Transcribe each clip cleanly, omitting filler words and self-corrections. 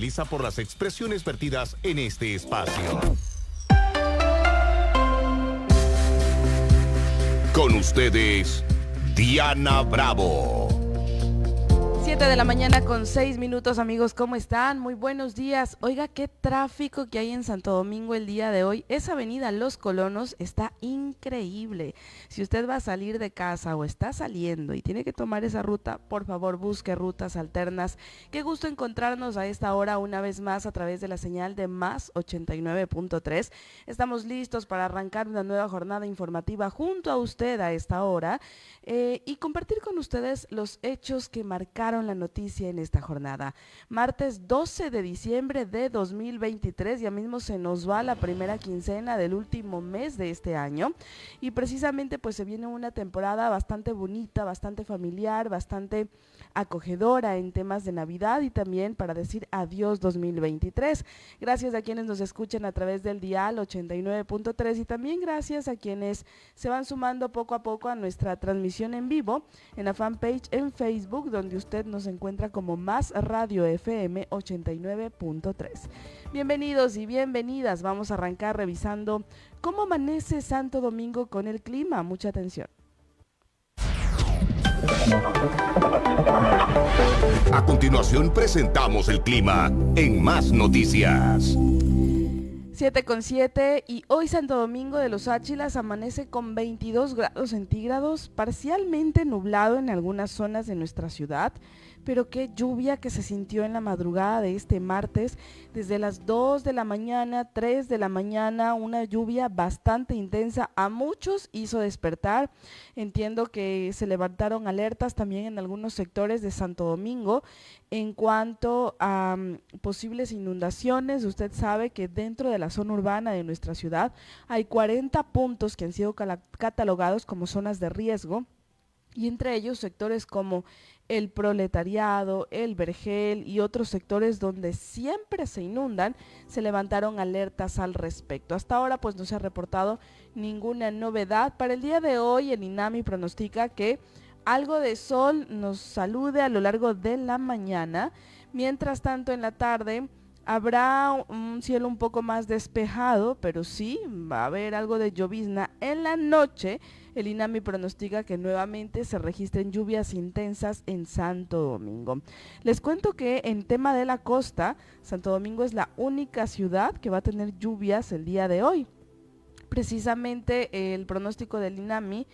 responsabiliza por las expresiones vertidas en este espacio. Con ustedes, Diana Bravo. 7 de la mañana con 6 minutos, amigos, ¿cómo están? Muy buenos días. Oiga, qué tráfico que hay en Santo Domingo el día de hoy. Esa avenida Los Colonos está increíble. Si usted va a salir de casa o está saliendo y tiene que tomar esa ruta, por favor, busque rutas alternas. Qué gusto encontrarnos a esta hora una vez más a través de la señal de Más 89.3. Estamos listos para arrancar una nueva jornada informativa junto a usted a esta hora y compartir con ustedes los hechos que marcaron la noticia en esta jornada. Martes 12 de diciembre de 2023, ya mismo se nos va la primera quincena del último mes de este año y precisamente pues se viene una temporada bastante bonita, bastante familiar, bastante acogedora en temas de Navidad y también para decir adiós 2023. Gracias a quienes nos escuchan a través del dial 89.3 y también gracias a quienes se van sumando poco a poco a nuestra transmisión en vivo en la fanpage en Facebook, donde usted nos encuentra como Más Radio FM 89.3. Bienvenidos y bienvenidas. Vamos a arrancar revisando cómo amanece Santo Domingo con el clima. Mucha atención. A continuación presentamos el clima en Más Noticias. 7:07 y hoy Santo Domingo de los Áchilas amanece con 22 grados centígrados, parcialmente nublado en algunas zonas de nuestra ciudad, pero qué lluvia que se sintió en la madrugada de este martes, desde las 2 de la mañana, 3 de la mañana, una lluvia bastante intensa, a muchos hizo despertar. Entiendo que se levantaron alertas también en algunos sectores de Santo Domingo en cuanto a posibles inundaciones. Usted sabe que dentro de la zona urbana de nuestra ciudad hay 40 puntos que han sido catalogados como zonas de riesgo, y entre ellos sectores como el Proletariado, el Vergel y otros sectores donde siempre se inundan, se levantaron alertas al respecto. Hasta ahora pues no se ha reportado ninguna novedad. Para el día de hoy el INAMI pronostica que algo de sol nos salude a lo largo de la mañana. Mientras tanto, en la tarde habrá un cielo un poco más despejado, pero sí va a haber algo de llovizna. En la noche, el INAMI pronostica que nuevamente se registren lluvias intensas en Santo Domingo. Les cuento que en tema de la costa, Santo Domingo es la única ciudad que va a tener lluvias el día de hoy. Precisamente el pronóstico del INAMI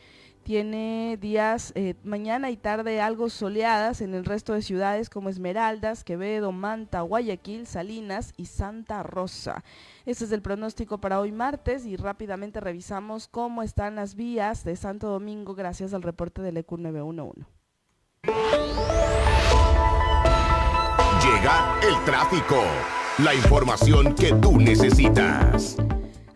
tiene días mañana y tarde algo soleadas en el resto de ciudades como Esmeraldas, Quevedo, Manta, Guayaquil, Salinas y Santa Rosa. Este es el pronóstico para hoy martes y rápidamente revisamos cómo están las vías de Santo Domingo gracias al reporte del EQ 911. Llega el tráfico, la información que tú necesitas.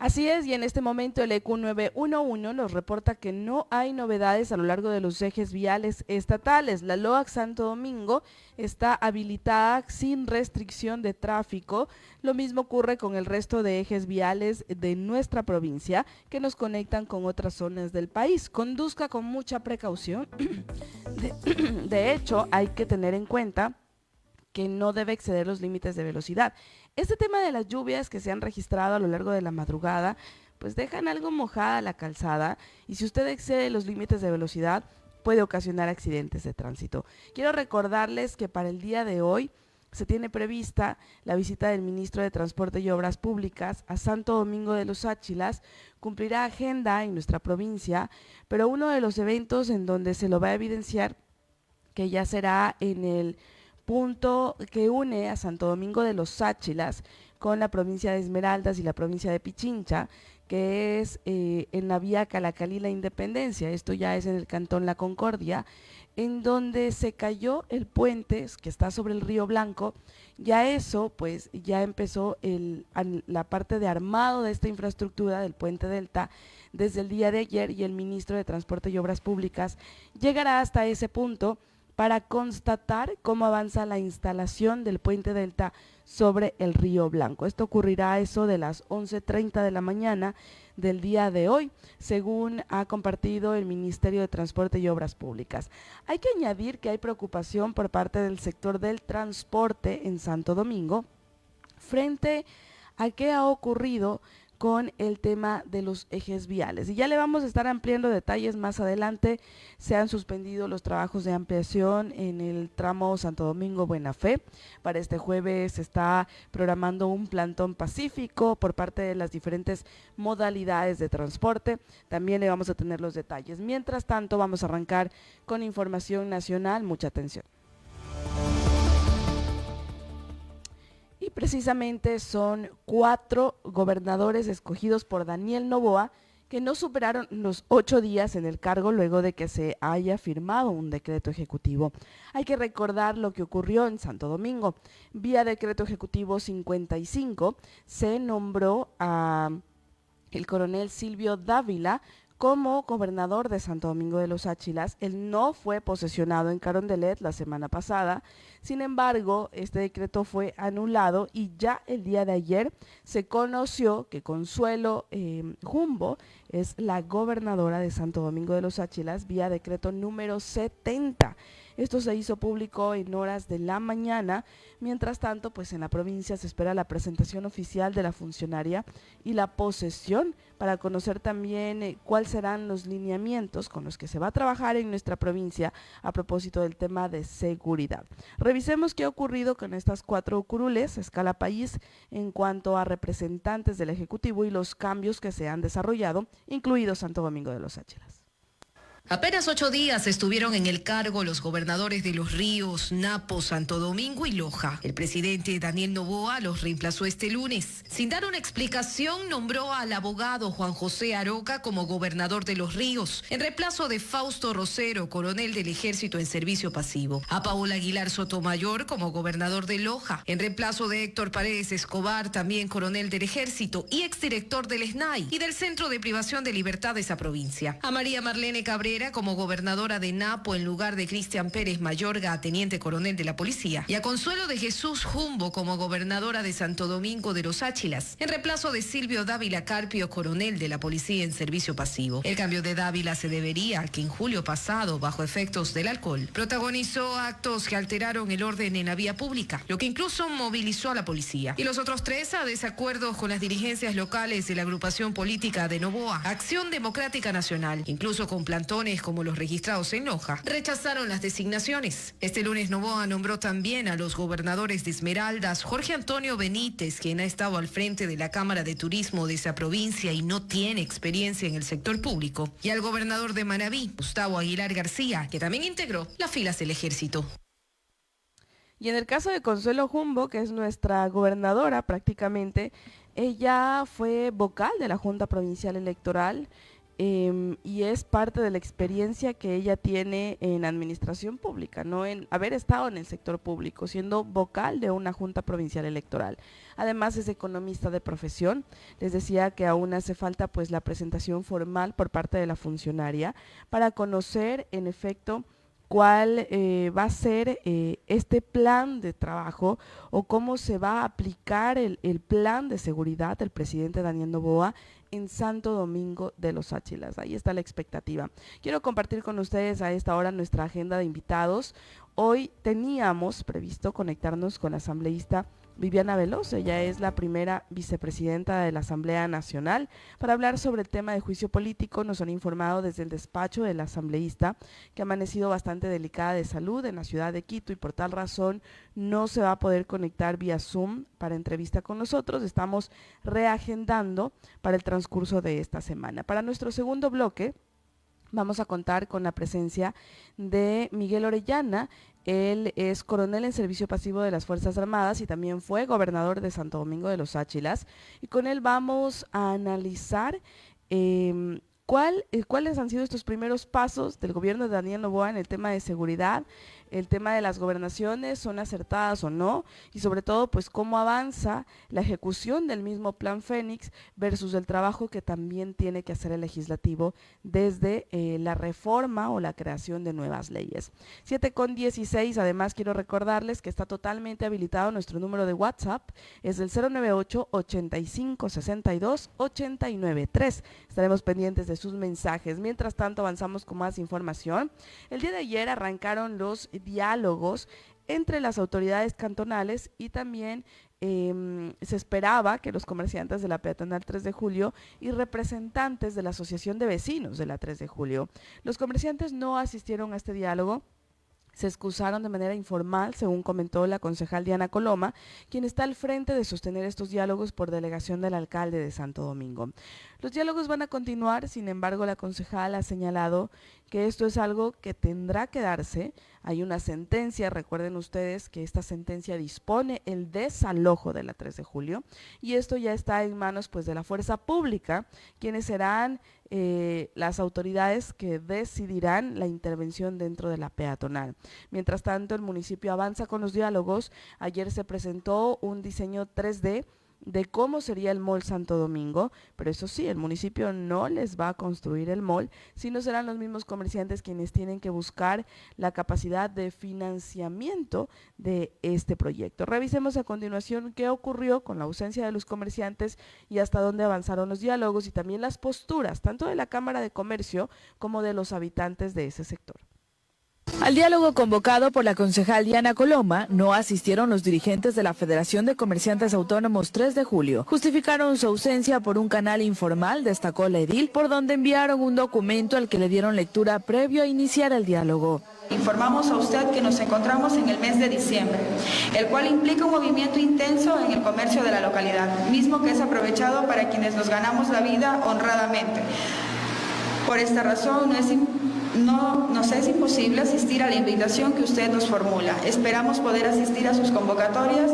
Así es, y en este momento el EQ 911 nos reporta que no hay novedades a lo largo de los ejes viales estatales. La LOAC Santo Domingo está habilitada sin restricción de tráfico. Lo mismo ocurre con el resto de ejes viales de nuestra provincia que nos conectan con otras zonas del país. Conduzca con mucha precaución. De hecho, hay que tener en cuenta que no debe exceder los límites de velocidad. Este tema de las lluvias que se han registrado a lo largo de la madrugada, pues dejan algo mojada la calzada y si usted excede los límites de velocidad puede ocasionar accidentes de tránsito. Quiero recordarles que para el día de hoy se tiene prevista la visita del ministro de Transporte y Obras Públicas a Santo Domingo de los Áchilas. Cumplirá agenda en nuestra provincia, pero uno de los eventos en donde se lo va a evidenciar, que ya será en el punto que une a Santo Domingo de los Áchilas con la provincia de Esmeraldas y la provincia de Pichincha, que es en la vía Calacalí-La Independencia. Esto ya es en el cantón La Concordia, en donde se cayó el puente que está sobre el Río Blanco. Ya eso, pues ya empezó la parte de armado de esta infraestructura del puente Delta desde el día de ayer, y el ministro de Transporte y Obras Públicas llegará hasta ese punto para constatar cómo avanza la instalación del puente Delta sobre el Río Blanco. Esto ocurrirá a eso de las 11:30 de la mañana del día de hoy, según ha compartido el Ministerio de Transporte y Obras Públicas. Hay que añadir que hay preocupación por parte del sector del transporte en Santo Domingo, frente a qué ha ocurrido con el tema de los ejes viales. Y ya le vamos a estar ampliando detalles más adelante. Se han suspendido los trabajos de ampliación en el tramo Santo Domingo-Buena Fe. Para este jueves se está programando un plantón pacífico por parte de las diferentes modalidades de transporte. También le vamos a tener los detalles. Mientras tanto, vamos a arrancar con información nacional. Mucha atención. Y precisamente son 4 gobernadores escogidos por Daniel Noboa que no superaron los 8 días en el cargo luego de que se haya firmado un decreto ejecutivo. Hay que recordar lo que ocurrió en Santo Domingo. Vía decreto ejecutivo 55 se nombró a el coronel Silvio Dávila como gobernador de Santo Domingo de los Áchilas. Él no fue posesionado en Carondelet la semana pasada. Sin embargo, este decreto fue anulado y ya el día de ayer se conoció que Consuelo Jumbo es la gobernadora de Santo Domingo de los Áchilas vía decreto número 70. Esto se hizo público en horas de la mañana. Mientras tanto, pues en la provincia se espera la presentación oficial de la funcionaria y la posesión para conocer también cuáles serán los lineamientos con los que se va a trabajar en nuestra provincia a propósito del tema de seguridad. Revisemos qué ha ocurrido con estas 4 curules a escala país en cuanto a representantes del Ejecutivo y los cambios que se han desarrollado, incluido Santo Domingo de los Áchilas. Apenas 8 días estuvieron en el cargo los gobernadores de Los Ríos, Napo, Santo Domingo y Loja. El presidente Daniel Noboa los reemplazó este lunes. Sin dar una explicación, nombró al abogado Juan José Aroca como gobernador de Los Ríos, en reemplazo de Fausto Rosero, coronel del Ejército en servicio pasivo. A Paola Aguilar Sotomayor como gobernador de Loja, en reemplazo de Héctor Paredes Escobar, también coronel del Ejército y exdirector del SNAI y del Centro de Privación de Libertad de esa provincia. A María Marlene Cabrera como gobernadora de Napo en lugar de Cristian Pérez Mayorga, teniente coronel de la policía, y a Consuelo de Jesús Jumbo como gobernadora de Santo Domingo de los Áchilas, en reemplazo de Silvio Dávila Carpio, coronel de la policía en servicio pasivo. El cambio de Dávila se debería a que en julio pasado, bajo efectos del alcohol, protagonizó actos que alteraron el orden en la vía pública, lo que incluso movilizó a la policía. Y los otros 3 a desacuerdo con las dirigencias locales de la agrupación política de Noboa, Acción Democrática Nacional, incluso con plantones como los registrados en Loja, rechazaron las designaciones. Este lunes Noboa nombró también a los gobernadores de Esmeraldas, Jorge Antonio Benítez, quien ha estado al frente de la Cámara de Turismo de esa provincia y no tiene experiencia en el sector público, y al gobernador de Manabí, Gustavo Aguilar García, que también integró las filas del Ejército. Y en el caso de Consuelo Jumbo, que es nuestra gobernadora prácticamente, ella fue vocal de la Junta Provincial Electoral y es parte de la experiencia que ella tiene en administración pública, no en haber estado en el sector público, siendo vocal de una Junta Provincial Electoral. Además es economista de profesión. Les decía que aún hace falta pues la presentación formal por parte de la funcionaria para conocer en efecto cuál va a ser este plan de trabajo o cómo se va a aplicar el plan de seguridad del presidente Daniel Noboa en Santo Domingo de los Áchilas. Ahí está la expectativa. Quiero compartir con ustedes a esta hora nuestra agenda de invitados. Hoy teníamos previsto conectarnos con la asambleísta Viviana Veloz. Ella es la primera vicepresidenta de la Asamblea Nacional. Para hablar sobre el tema de juicio político, nos han informado desde el despacho de la asambleísta que ha amanecido bastante delicada de salud en la ciudad de Quito y por tal razón no se va a poder conectar vía Zoom para entrevista con nosotros. Estamos reagendando para el transcurso de esta semana. Para nuestro segundo bloque vamos a contar con la presencia de Miguel Orellana. Él es coronel en servicio pasivo de las Fuerzas Armadas y también fue gobernador de Santo Domingo de los Áchilas. Y con él vamos a analizar cuáles han sido estos primeros pasos del gobierno de Daniel Noboa en el tema de seguridad, el tema de las gobernaciones, son acertadas o no, y sobre todo pues cómo avanza la ejecución del mismo Plan Fénix versus el trabajo que también tiene que hacer el legislativo desde la reforma o la creación de nuevas leyes. 7:16, además quiero recordarles que está totalmente habilitado nuestro número de WhatsApp, es el 098-8562-893. Estaremos pendientes de sus mensajes. Mientras tanto avanzamos con más información. El día de ayer arrancaron los diálogos entre las autoridades cantonales y también se esperaba que los comerciantes de la peatonal 3 de julio y representantes de la Asociación de Vecinos de la 3 de julio. Los comerciantes no asistieron a este diálogo. Se excusaron de manera informal, según comentó la concejal Diana Coloma, quien está al frente de sostener estos diálogos por delegación del alcalde de Santo Domingo. Los diálogos van a continuar, sin embargo, la concejal ha señalado que esto es algo que tendrá que darse. Hay una sentencia, recuerden ustedes que esta sentencia dispone el desalojo de la 3 de julio y esto ya está en manos pues de la fuerza pública, quienes serán las autoridades que decidirán la intervención dentro de la peatonal. Mientras tanto, el municipio avanza con los diálogos. Ayer se presentó un diseño 3D de cómo sería el Mall Santo Domingo, pero eso sí, el municipio no les va a construir el mall, sino serán los mismos comerciantes quienes tienen que buscar la capacidad de financiamiento de este proyecto. Revisemos a continuación qué ocurrió con la ausencia de los comerciantes y hasta dónde avanzaron los diálogos y también las posturas, tanto de la Cámara de Comercio como de los habitantes de ese sector. Al diálogo convocado por la concejal Diana Coloma no asistieron los dirigentes de la Federación de Comerciantes Autónomos 3 de julio. Justificaron su ausencia por un canal informal, destacó la edil, por donde enviaron un documento al que le dieron lectura previo a iniciar el diálogo. Informamos a usted que nos encontramos en el mes de diciembre, el cual implica un movimiento intenso en el comercio de la localidad, mismo que es aprovechado para quienes nos ganamos la vida honradamente. Por esta razón, nos es imposible asistir a la invitación que usted nos formula. Esperamos poder asistir a sus convocatorias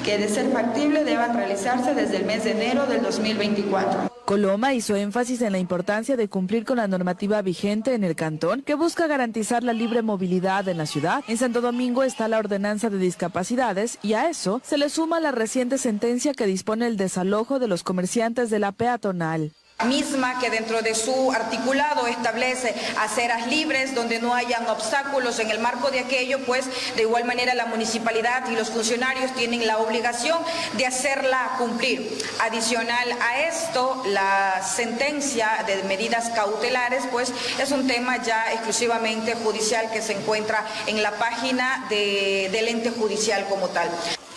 que, de ser factible, deban realizarse desde el mes de enero del 2024. Coloma hizo énfasis en la importancia de cumplir con la normativa vigente en el cantón, que busca garantizar la libre movilidad en la ciudad. En Santo Domingo está la ordenanza de discapacidades y a eso se le suma la reciente sentencia que dispone el desalojo de los comerciantes de la peatonal. Misma que dentro de su articulado establece aceras libres donde no hayan obstáculos. En el marco de aquello, pues de igual manera la municipalidad y los funcionarios tienen la obligación de hacerla cumplir. Adicional a esto, la sentencia de medidas cautelares pues es un tema ya exclusivamente judicial que se encuentra en la página del ente judicial como tal.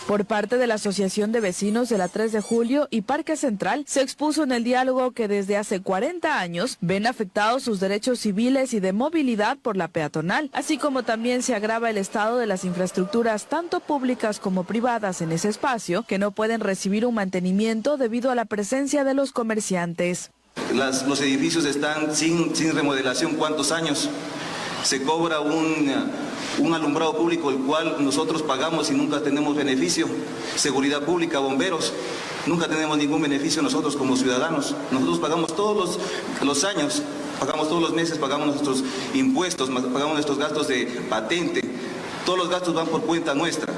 Por parte de la Asociación de Vecinos de la 3 de julio y Parque Central, se expuso en el diálogo que desde hace 40 años ven afectados sus derechos civiles y de movilidad por la peatonal, así como también se agrava el estado de las infraestructuras tanto públicas como privadas en ese espacio, que no pueden recibir un mantenimiento debido a la presencia de los comerciantes. Los edificios están sin remodelación. ¿Cuántos años? Se cobra un alumbrado público, el cual nosotros pagamos y nunca tenemos beneficio. Seguridad pública, bomberos, nunca tenemos ningún beneficio nosotros como ciudadanos. Nosotros pagamos todos los años, pagamos todos los meses, pagamos nuestros impuestos, pagamos nuestros gastos de patente. Todos los gastos van por cuenta nuestra.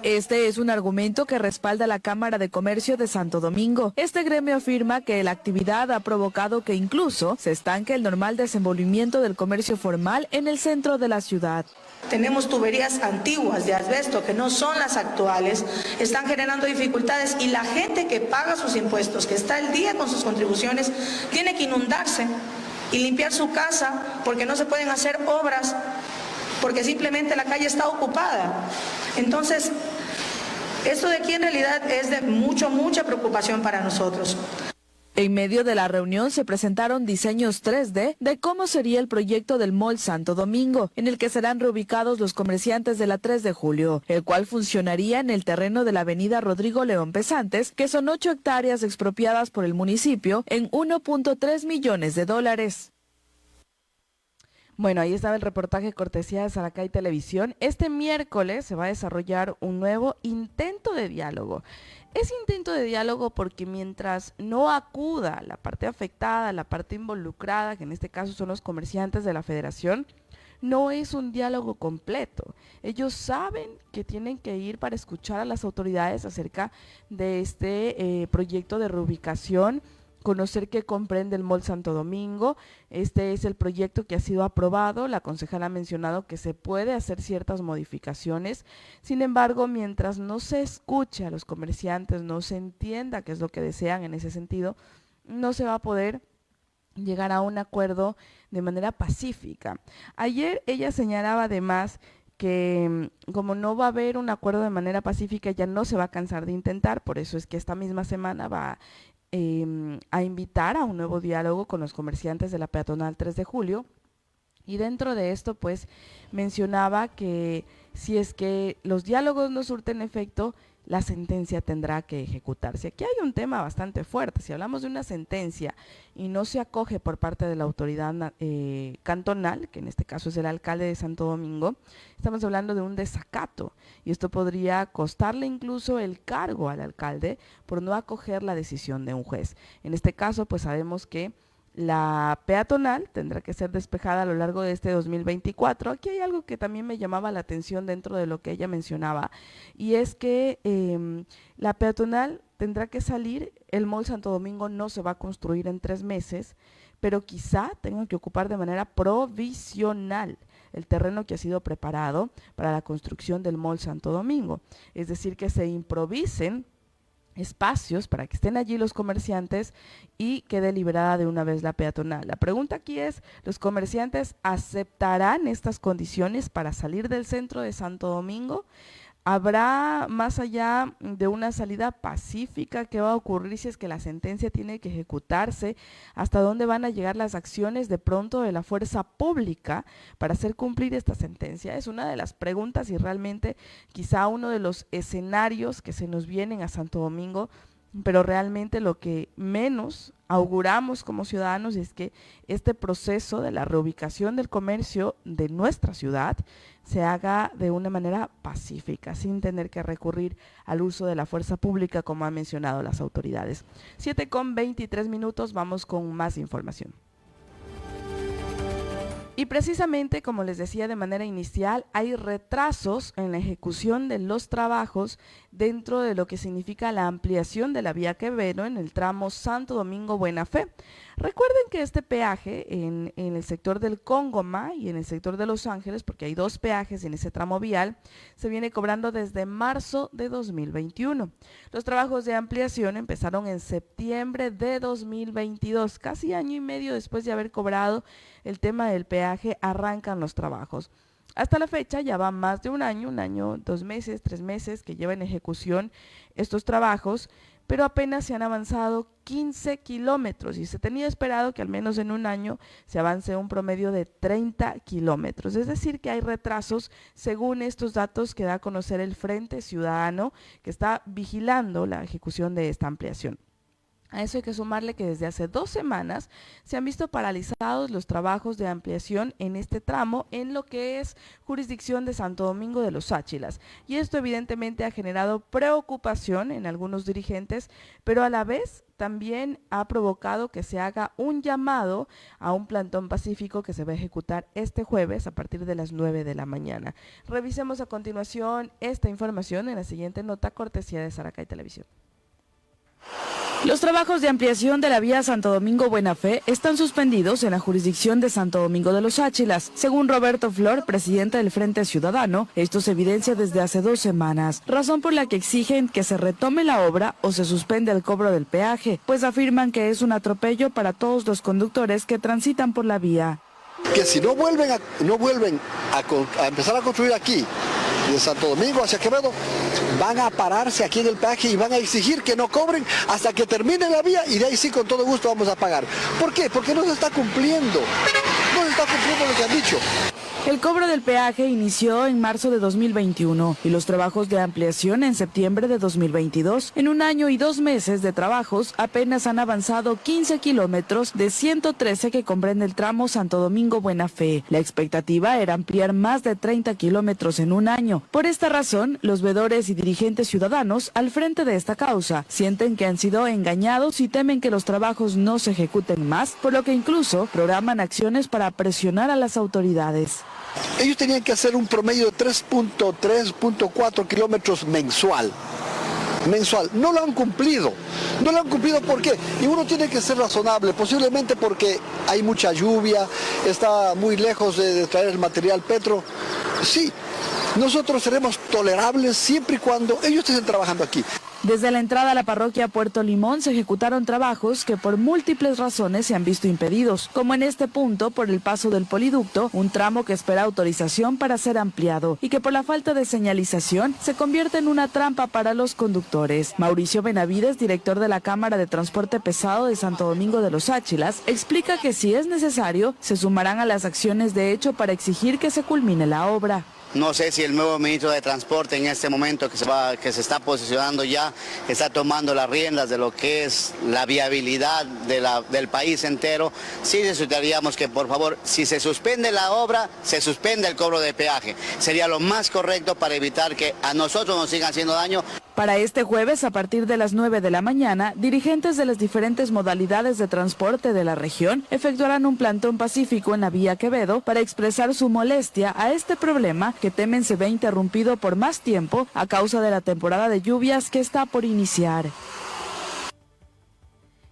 Este es un argumento que respalda la Cámara de Comercio de Santo Domingo. Este gremio afirma que la actividad ha provocado que incluso se estanque el normal desenvolvimiento del comercio formal en el centro de la ciudad. Tenemos tuberías antiguas de asbesto que no son las actuales, están generando dificultades y la gente que paga sus impuestos, que está al día con sus contribuciones, tiene que inundarse y limpiar su casa porque no se pueden hacer obras, porque simplemente la calle está ocupada. Entonces, esto de aquí en realidad es de mucha preocupación para nosotros. En medio de la reunión se presentaron diseños 3D de cómo sería el proyecto del Mall Santo Domingo, en el que serán reubicados los comerciantes de la 3 de julio, el cual funcionaría en el terreno de la avenida Rodrigo León Pesantes, que son 8 hectáreas expropiadas por el municipio en $1.3 millones. Bueno, ahí estaba el reportaje cortesía de Saracay Televisión. Este miércoles se va a desarrollar un nuevo intento de diálogo. Es intento de diálogo porque mientras no acuda la parte afectada, la parte involucrada, que en este caso son los comerciantes de la federación, no es un diálogo completo. Ellos saben que tienen que ir para escuchar a las autoridades acerca de este proyecto de reubicación, conocer qué comprende el Mall Santo Domingo. Este es el proyecto que ha sido aprobado. La concejala ha mencionado que se puede hacer ciertas modificaciones. Sin embargo, mientras no se escuche a los comerciantes, no se entienda qué es lo que desean en ese sentido, no se va a poder llegar a un acuerdo de manera pacífica. Ayer ella señalaba además que como no va a haber un acuerdo de manera pacífica, ya no se va a cansar de intentar. Por eso es que esta misma semana va a invitar a un nuevo diálogo con los comerciantes de la peatonal 3 de julio. Y dentro de esto, pues, mencionaba que si es que los diálogos no surten efecto, la sentencia tendrá que ejecutarse. Aquí hay un tema bastante fuerte. Si hablamos de una sentencia y no se acoge por parte de la autoridad cantonal, que en este caso es el alcalde de Santo Domingo, estamos hablando de un desacato, y esto podría costarle incluso el cargo al alcalde por no acoger la decisión de un juez. En este caso, pues sabemos que la peatonal tendrá que ser despejada a lo largo de este 2024. Aquí hay algo que también me llamaba la atención dentro de lo que ella mencionaba, y es que la peatonal tendrá que salir. El Mall Santo Domingo no se va a construir en 3 meses, pero quizá tengan que ocupar de manera provisional el terreno que ha sido preparado para la construcción del Mall Santo Domingo. Es decir, que se improvisen espacios para que estén allí los comerciantes y quede liberada de una vez la peatonal. La pregunta aquí es, ¿los comerciantes aceptarán estas condiciones para salir del centro de Santo Domingo? ¿Habrá, más allá de una salida pacífica, qué va a ocurrir si es que la sentencia tiene que ejecutarse? ¿Hasta dónde van a llegar las acciones de pronto de la fuerza pública para hacer cumplir esta sentencia? Es una de las preguntas y realmente quizá uno de los escenarios que se nos vienen a Santo Domingo, pero realmente lo que menos auguramos como ciudadanos es que este proceso de la reubicación del comercio de nuestra ciudad se haga de una manera pacífica, sin tener que recurrir al uso de la fuerza pública, como han mencionado las autoridades. 7:23, vamos con más información. Y precisamente, como les decía de manera inicial, hay retrasos en la ejecución de los trabajos dentro de lo que significa la ampliación de la vía Quevedo en el tramo Santo Domingo-Buena Fe. Recuerden que este peaje en el sector del Congoma y en el sector de Los Ángeles, porque hay 2 peajes en ese tramo vial, se viene cobrando desde marzo de 2021. Los trabajos de ampliación empezaron en septiembre de 2022, casi año y medio después de haber cobrado el tema del peaje, arrancan los trabajos. Hasta la fecha ya va más de un año, 2 meses, 3 meses que lleva en ejecución estos trabajos, pero apenas se han avanzado 15 kilómetros y se tenía esperado que al menos en un año se avance un promedio de 30 kilómetros. Es decir, que hay retrasos según estos datos que da a conocer el Frente Ciudadano, que está vigilando la ejecución de esta ampliación. A eso hay que sumarle que desde hace 2 semanas se han visto paralizados los trabajos de ampliación en este tramo en lo que es jurisdicción de Santo Domingo de los Áchilas. Y esto evidentemente ha generado preocupación en algunos dirigentes, pero a la vez también ha provocado que se haga un llamado a un plantón pacífico que se va a ejecutar este jueves a partir de las 9 de la mañana. Revisemos a continuación esta información en la siguiente nota, cortesía de Saracay Televisión. Los trabajos de ampliación de la vía Santo Domingo-Buena Fe están suspendidos en la jurisdicción de Santo Domingo de los Áchilas. Según Roberto Flor, presidente del Frente Ciudadano, esto se evidencia desde hace 2 semanas, razón por la que exigen que se retome la obra o se suspende el cobro del peaje, pues afirman que es un atropello para todos los conductores que transitan por la vía. Que si no vuelven a empezar a construir aquí, de Santo Domingo hacia Quevedo, van a pararse aquí en el peaje y van a exigir que no cobren hasta que termine la vía, y de ahí sí con todo gusto vamos a pagar. ¿Por qué? Porque no se está cumpliendo. No se está cumpliendo lo que han dicho. El cobro del peaje inició en marzo de 2021 y los trabajos de ampliación en septiembre de 2022. En 1 año y 2 meses de trabajos apenas han avanzado 15 kilómetros de 113 que comprende el tramo Santo Domingo-Buena Fe. La expectativa era ampliar más de 30 kilómetros en 1 año. Por esta razón, los veedores y dirigentes ciudadanos al frente de esta causa sienten que han sido engañados y temen que los trabajos no se ejecuten más, por lo que incluso programan acciones para presionar a las autoridades. Ellos tenían que hacer un promedio de 3.4 kilómetros mensual. No lo han cumplido. No lo han cumplido, ¿por qué? Y uno tiene que ser razonable, posiblemente porque hay mucha lluvia, está muy lejos de traer el material petro. Sí, nosotros seremos tolerables siempre y cuando ellos estén trabajando aquí. Desde la entrada a la parroquia Puerto Limón se ejecutaron trabajos que por múltiples razones se han visto impedidos, como en este punto por el paso del poliducto, un tramo que espera autorización para ser ampliado y que por la falta de señalización se convierte en una trampa para los conductores. Mauricio Benavides, director de la Cámara de Transporte Pesado de Santo Domingo de los Áchilas, explica que si es necesario, se sumarán a las acciones de hecho para exigir que se culmine la obra. No sé si el nuevo ministro de Transporte en este momento que se está posicionando ya, está tomando las riendas de lo que es la viabilidad del país entero. Sí necesitaríamos que, por favor, si se suspende la obra, se suspende el cobro de peaje. Sería lo más correcto para evitar que a nosotros nos sigan haciendo daño. Para este jueves, a partir de las 9 de la mañana, dirigentes de las diferentes modalidades de transporte de la región efectuarán un plantón pacífico en la vía Quevedo para expresar su molestia a este problema que temen se ve interrumpido por más tiempo a causa de la temporada de lluvias que está por iniciar.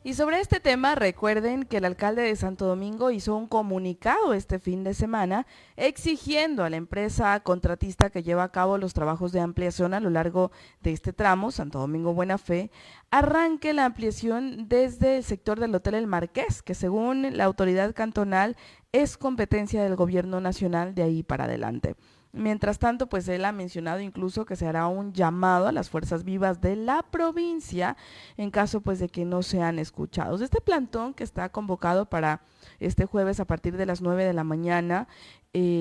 Y sobre este tema, recuerden que el alcalde de Santo Domingo hizo un comunicado este fin de semana exigiendo a la empresa contratista que lleva a cabo los trabajos de ampliación a lo largo de este tramo, Santo Domingo Buena Fe, arranque la ampliación desde el sector del Hotel El Marqués, que según la autoridad cantonal es competencia del gobierno nacional de ahí para adelante. Mientras tanto, pues él ha mencionado incluso que se hará un llamado a las fuerzas vivas de la provincia en caso pues de que no sean escuchados. Este plantón que está convocado para este jueves a partir de las 9 de la mañana,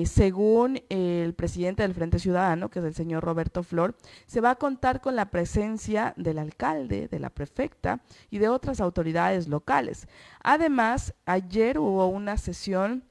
según el presidente del Frente Ciudadano, que es el señor Roberto Flor, se va a contar con la presencia del alcalde, de la prefecta y de otras autoridades locales. Además, ayer hubo una sesión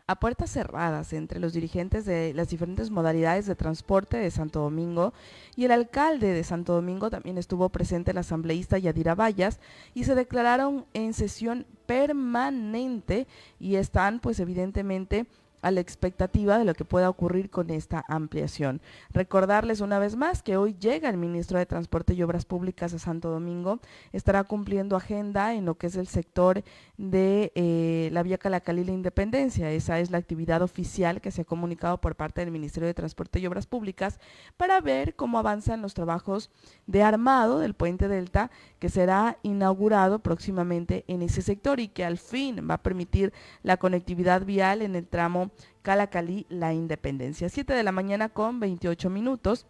a puertas cerradas entre los dirigentes de las diferentes modalidades de transporte de Santo Domingo y el alcalde de Santo Domingo también estuvo presente, el asambleísta Yadira Vallas, y se declararon en sesión permanente y están pues evidentemente a la expectativa de lo que pueda ocurrir con esta ampliación. Recordarles una vez más que hoy llega el ministro de Transporte y Obras Públicas a Santo Domingo, estará cumpliendo agenda en lo que es el sector de la vía Calacalí La Independencia. Esa es la actividad oficial que se ha comunicado por parte del Ministerio de Transporte y Obras Públicas para ver cómo avanzan los trabajos de armado del Puente Delta, que será inaugurado próximamente en ese sector y que al fin va a permitir la conectividad vial en el tramo Calacalí La Independencia. 7 de la mañana con 28 minutos.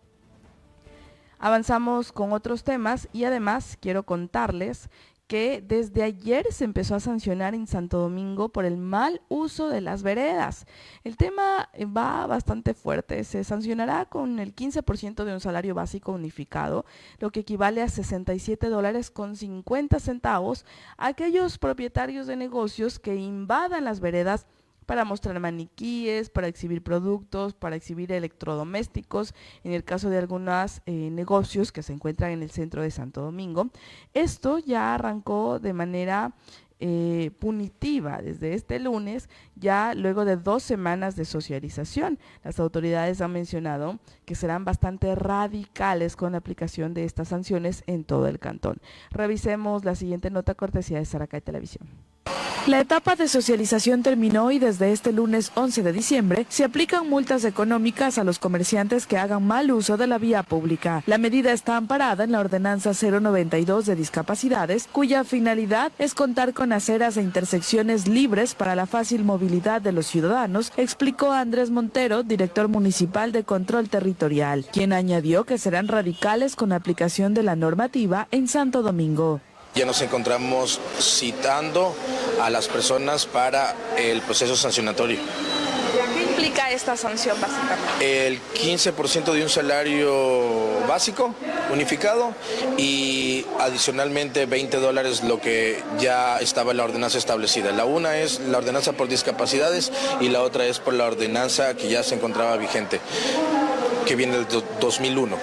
Avanzamos con otros temas y además quiero contarles que desde ayer se empezó a sancionar en Santo Domingo por el mal uso de las veredas. El tema va bastante fuerte, se sancionará con el 15% de un salario básico unificado, lo que equivale a $67.50 a aquellos propietarios de negocios que invadan las veredas para mostrar maniquíes, para exhibir productos, para exhibir electrodomésticos, en el caso de algunos negocios que se encuentran en el centro de Santo Domingo. Esto ya arrancó de manera punitiva desde este lunes, ya luego de 2 semanas de socialización. Las autoridades han mencionado que serán bastante radicales con la aplicación de estas sanciones en todo el cantón. Revisemos la siguiente nota cortesía de Saracay Televisión. La etapa de socialización terminó y desde este lunes 11 de diciembre se aplican multas económicas a los comerciantes que hagan mal uso de la vía pública. La medida está amparada en la Ordenanza 092 de discapacidades, cuya finalidad es contar con aceras e intersecciones libres para la fácil movilidad de los ciudadanos, explicó Andrés Montero, director municipal de Control Territorial, quien añadió que serán radicales con la aplicación de la normativa en Santo Domingo. Ya nos encontramos citando a las personas para el proceso sancionatorio. ¿Qué implica esta sanción básicamente? El 15% de un salario básico unificado y adicionalmente $20 lo que ya estaba en la ordenanza establecida. La una es la ordenanza por discapacidades y la otra es por la ordenanza que ya se encontraba vigente, que viene del 2001.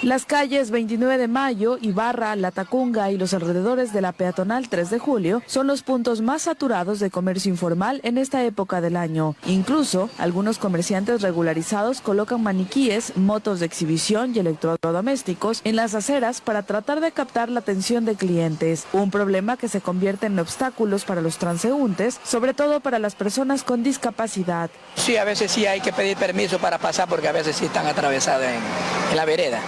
Las calles 29 de Mayo, Ibarra, La Tacunga y los alrededores de la peatonal 3 de Julio son los puntos más saturados de comercio informal en esta época del año. Incluso, algunos comerciantes regularizados colocan maniquíes, motos de exhibición y electrodomésticos en las aceras para tratar de captar la atención de clientes. Un problema que se convierte en obstáculos para los transeúntes, sobre todo para las personas con discapacidad. Sí, a veces sí hay que pedir permiso para pasar porque a veces sí están atravesadas en la vereda.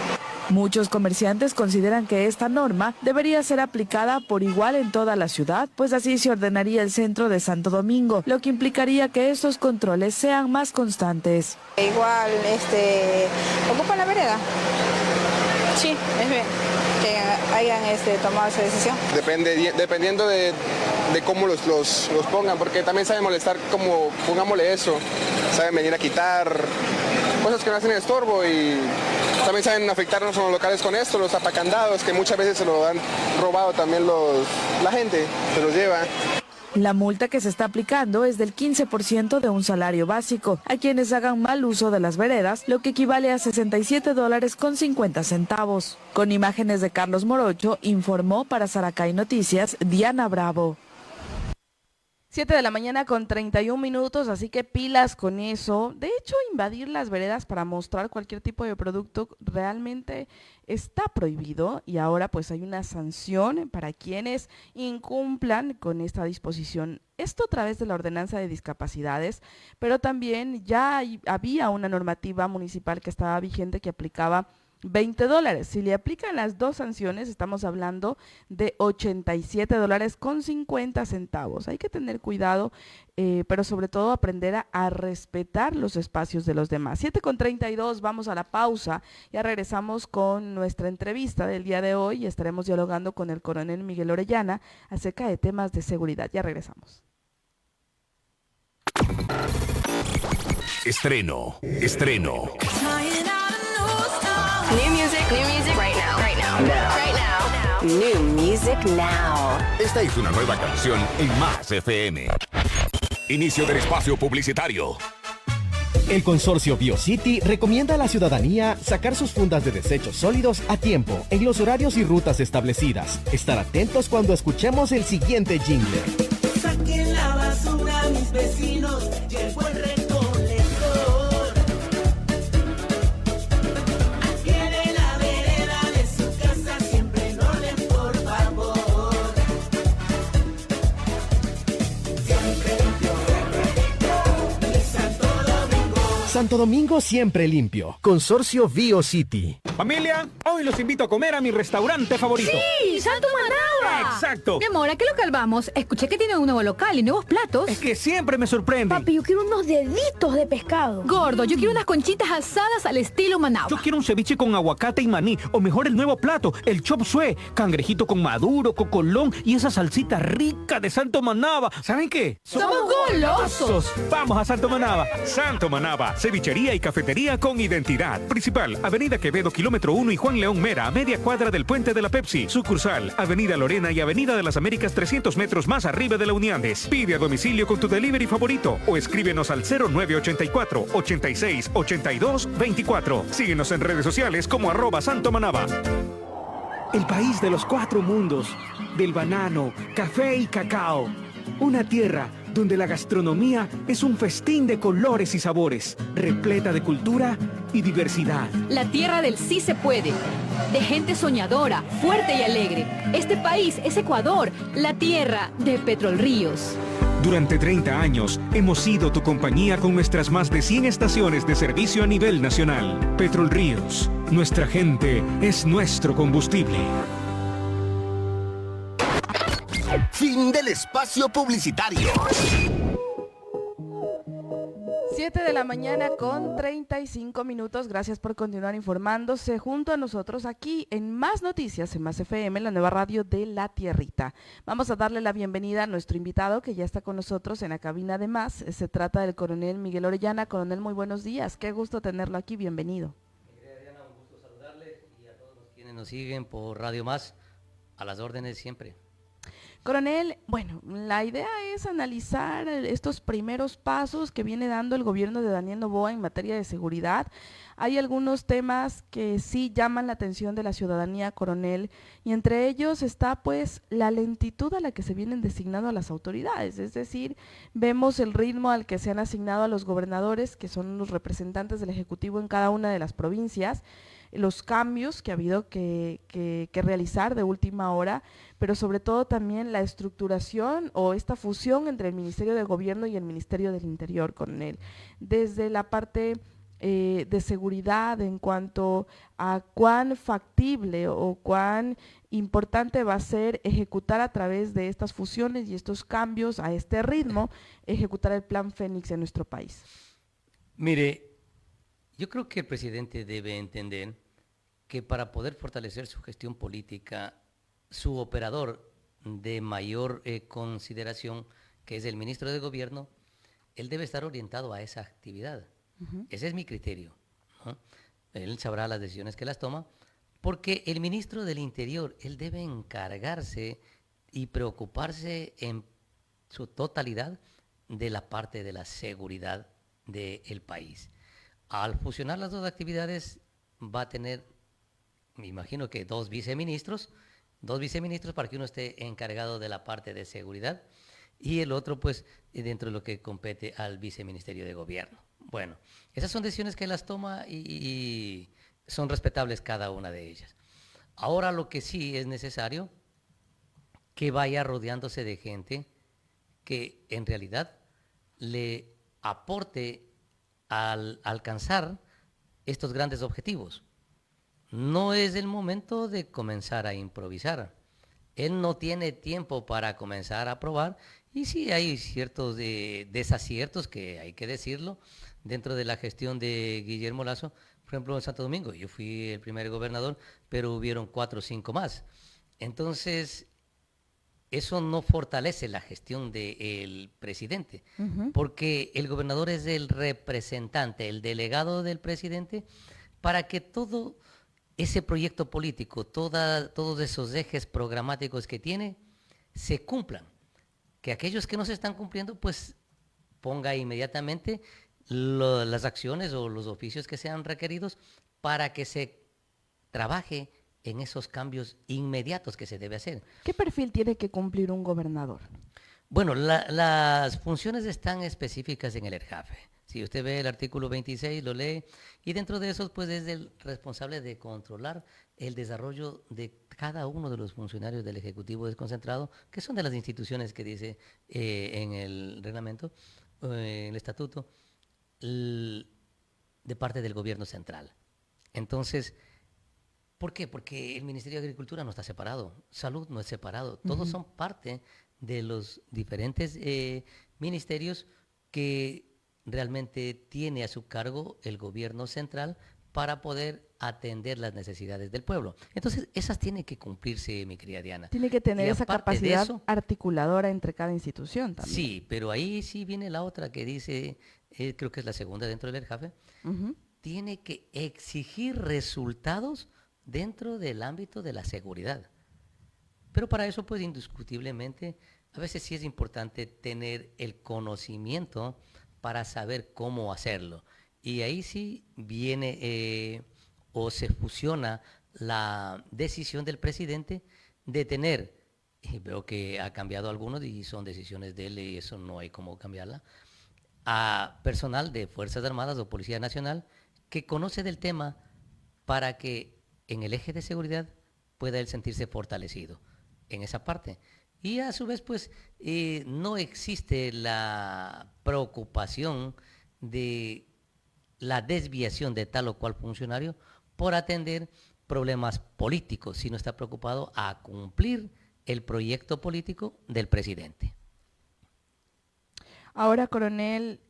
Muchos comerciantes consideran que esta norma debería ser aplicada por igual en toda la ciudad, pues así se ordenaría el centro de Santo Domingo, lo que implicaría que estos controles sean más constantes. Igual, ocupan la vereda. Sí, es bien que hayan tomado esa decisión. Dependiendo de cómo los pongan, porque también saben molestar, como pongámosle eso, saben venir a quitar cosas que no hacen estorbo y también saben afectarnos a los locales con esto, los tapacandados, que muchas veces se lo han robado también la gente, se los lleva. La multa que se está aplicando es del 15% de un salario básico a quienes hagan mal uso de las veredas, lo que equivale a $67.50. Con imágenes de Carlos Morocho, informó para Saracay Noticias, Diana Bravo. 7 de la mañana con 31 minutos, así que pilas con eso. De hecho, invadir las veredas para mostrar cualquier tipo de producto realmente está prohibido y ahora pues hay una sanción para quienes incumplan con esta disposición. Esto a través de la ordenanza de discapacidades, pero también ya había una normativa municipal que estaba vigente que aplicaba $20. Si le aplican las dos sanciones, estamos hablando de $87.50. Hay que tener cuidado, pero sobre todo aprender a respetar los espacios de los demás. 7:32, vamos a la pausa. Ya regresamos con nuestra entrevista del día de hoy y estaremos dialogando con el coronel Miguel Orellana acerca de temas de seguridad. Ya regresamos. Estreno. New music right now. New music now. Esta es una nueva canción en Más FM. Inicio del espacio publicitario. El consorcio BioCity recomienda a la ciudadanía sacar sus fundas de desechos sólidos a tiempo, en los horarios y rutas establecidas. Estar atentos cuando escuchemos el siguiente jingle. Saquen la basura, mis vecinos, llegó el recolector. Al pie de la vereda de su casa, siempre no le por favor. Siempre limpio, de Santo Domingo. Santo Domingo siempre limpio. Consorcio BioCity. Familia, hoy los invito a comer a mi restaurante favorito. ¡Sí! ¡Santo Manaba! ¡Exacto! Mi amor, ¿a qué local vamos? Escuché que tienen un nuevo local y nuevos platos. Es que siempre me sorprende. Papi, yo quiero unos deditos de pescado. Gordo, yo quiero unas conchitas asadas al estilo Manaba. Yo quiero un ceviche con aguacate y maní, o mejor el nuevo plato, el chop suey, cangrejito con maduro, cocolón y esa salsita rica de Santo Manaba. ¿Saben qué? ¡Somos golosos! Vamos a Santo Manaba. Santo Manaba, cevichería y cafetería con identidad. Principal, Avenida Quevedo, kilómetro 1 y Juan León Mera, a media cuadra del puente de la Pepsi. Sucursal, Avenida Lorena y Avenida de las Américas, 300 metros más arriba de la Uniandes. Pide a domicilio con tu delivery favorito o escríbenos al 0984 86 82 24. Síguenos en redes sociales como @SantoManaba. El país de los 4 mundos, del banano, café y cacao. Una tierra donde la gastronomía es un festín de colores y sabores, repleta de cultura y diversidad. La tierra del sí se puede, de gente soñadora, fuerte y alegre. Este país es Ecuador, la tierra de Petrol Ríos. Durante 30 años hemos sido tu compañía con nuestras más de 100 estaciones de servicio a nivel nacional. Petrol Ríos, nuestra gente es nuestro combustible. Fin del espacio publicitario. 7 de la mañana con 35 minutos. Gracias por continuar informándose junto a nosotros aquí en Más Noticias, en Más FM, la nueva radio de La Tierrita. Vamos a darle la bienvenida a nuestro invitado que ya está con nosotros en la cabina de Más. Se trata del coronel Miguel Orellana. Coronel, muy buenos días. Qué gusto tenerlo aquí. Bienvenido. Adriana, un gusto saludarle y a todos los quienes nos siguen por Radio Más. A las órdenes siempre. Coronel, bueno, la idea es analizar estos primeros pasos que viene dando el gobierno de Daniel Noboa en materia de seguridad. Hay algunos temas que sí llaman la atención de la ciudadanía, coronel, y entre ellos está pues la lentitud a la que se vienen designando a las autoridades, es decir, vemos el ritmo al que se han asignado a los gobernadores, que son los representantes del Ejecutivo en cada una de las provincias, los cambios que ha habido que realizar de última hora, pero sobre todo también la estructuración o esta fusión entre el Ministerio de Gobierno y el Ministerio del Interior, coronel. Desde la parte de seguridad en cuanto a cuán factible o cuán importante va a ser ejecutar a través de estas fusiones y estos cambios a este ritmo, ejecutar el Plan Fénix en nuestro país? Mire, yo creo que el presidente debe entender que para poder fortalecer su gestión política, su operador de mayor consideración, que es el ministro de Gobierno, él debe estar orientado a esa actividad. Ese es mi criterio, ¿no? Él sabrá las decisiones que las toma, porque el ministro del Interior, él debe encargarse y preocuparse en su totalidad de la parte de la seguridad del país. Al fusionar las dos actividades va a tener, me imagino que dos viceministros para que uno esté encargado de la parte de seguridad y el otro pues dentro de lo que compete al viceministerio de Gobierno. Bueno, esas son decisiones que él las toma y son respetables cada una de ellas. Ahora lo que sí es necesario que vaya rodeándose de gente que en realidad le aporte al alcanzar estos grandes objetivos. No es el momento de comenzar a improvisar. Él no tiene tiempo para comenzar a probar y sí hay ciertos desaciertos, que hay que decirlo, dentro de la gestión de Guillermo Lasso. Por ejemplo, en Santo Domingo, yo fui el primer gobernador, pero hubieron 4 o 5 más. Entonces, eso no fortalece la gestión del presidente, porque el gobernador es el representante, el delegado del presidente, para que todo ese proyecto político, todos esos ejes programáticos que tiene, se cumplan. Que aquellos que no se están cumpliendo, pues ponga inmediatamente las acciones o los oficios que sean requeridos para que se trabaje en esos cambios inmediatos que se debe hacer. ¿Qué perfil tiene que cumplir un gobernador? Bueno, las funciones están específicas en el ERJAFE. Si usted ve el artículo 26, lo lee, y dentro de eso pues es el responsable de controlar el desarrollo de cada uno de los funcionarios del Ejecutivo desconcentrado, que son de las instituciones que dice en el reglamento, en el estatuto, de parte del gobierno central. Entonces, ¿por qué? Porque el Ministerio de Agricultura no está separado, Salud no es separado, todos son parte de los diferentes ministerios que realmente tiene a su cargo el gobierno central para poder atender las necesidades del pueblo. Entonces, esas tienen que cumplirse, mi querida Diana. Tiene que tener esa capacidad eso, articuladora entre cada institución también. Sí, pero ahí sí viene la otra que dice, creo que es la segunda dentro del ERJAFE, tiene que exigir resultados dentro del ámbito de la seguridad. Pero para eso, pues, indiscutiblemente, a veces sí es importante tener el conocimiento para saber cómo hacerlo. Y ahí sí viene o se fusiona la decisión del presidente de tener, y veo que ha cambiado algunos y son decisiones de él y eso no hay cómo cambiarla, a personal de Fuerzas Armadas o Policía Nacional que conoce del tema para que en el eje de seguridad pueda él sentirse fortalecido en esa parte. Y a su vez, pues, no existe la preocupación de la desviación de tal o cual funcionario por atender problemas políticos, sino está preocupado a cumplir el proyecto político del presidente. Ahora, coronel,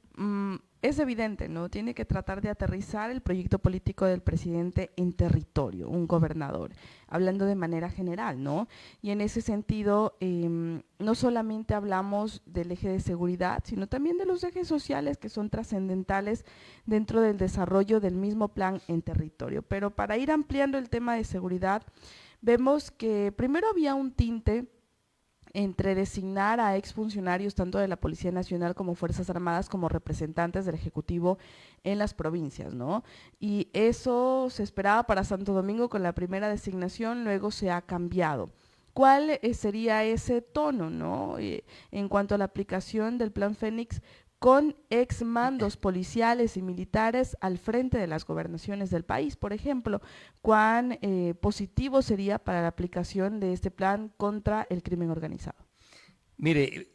es evidente, ¿no? Tiene que tratar de aterrizar el proyecto político del presidente en territorio, un gobernador, hablando de manera general, ¿no? Y en ese sentido, no solamente hablamos del eje de seguridad, sino también de los ejes sociales que son trascendentales dentro del desarrollo del mismo plan en territorio. Pero para ir ampliando el tema de seguridad, vemos que primero había un tinte entre designar a exfuncionarios tanto de la Policía Nacional como Fuerzas Armadas como representantes del Ejecutivo en las provincias, ¿no? Y eso se esperaba para Santo Domingo con la primera designación, luego se ha cambiado. ¿Cuál sería ese tono, no? En cuanto a la aplicación del Plan Fénix con exmandos policiales y militares al frente de las gobernaciones del país, por ejemplo, ¿cuán positivo sería para la aplicación de este plan contra el crimen organizado? Mire,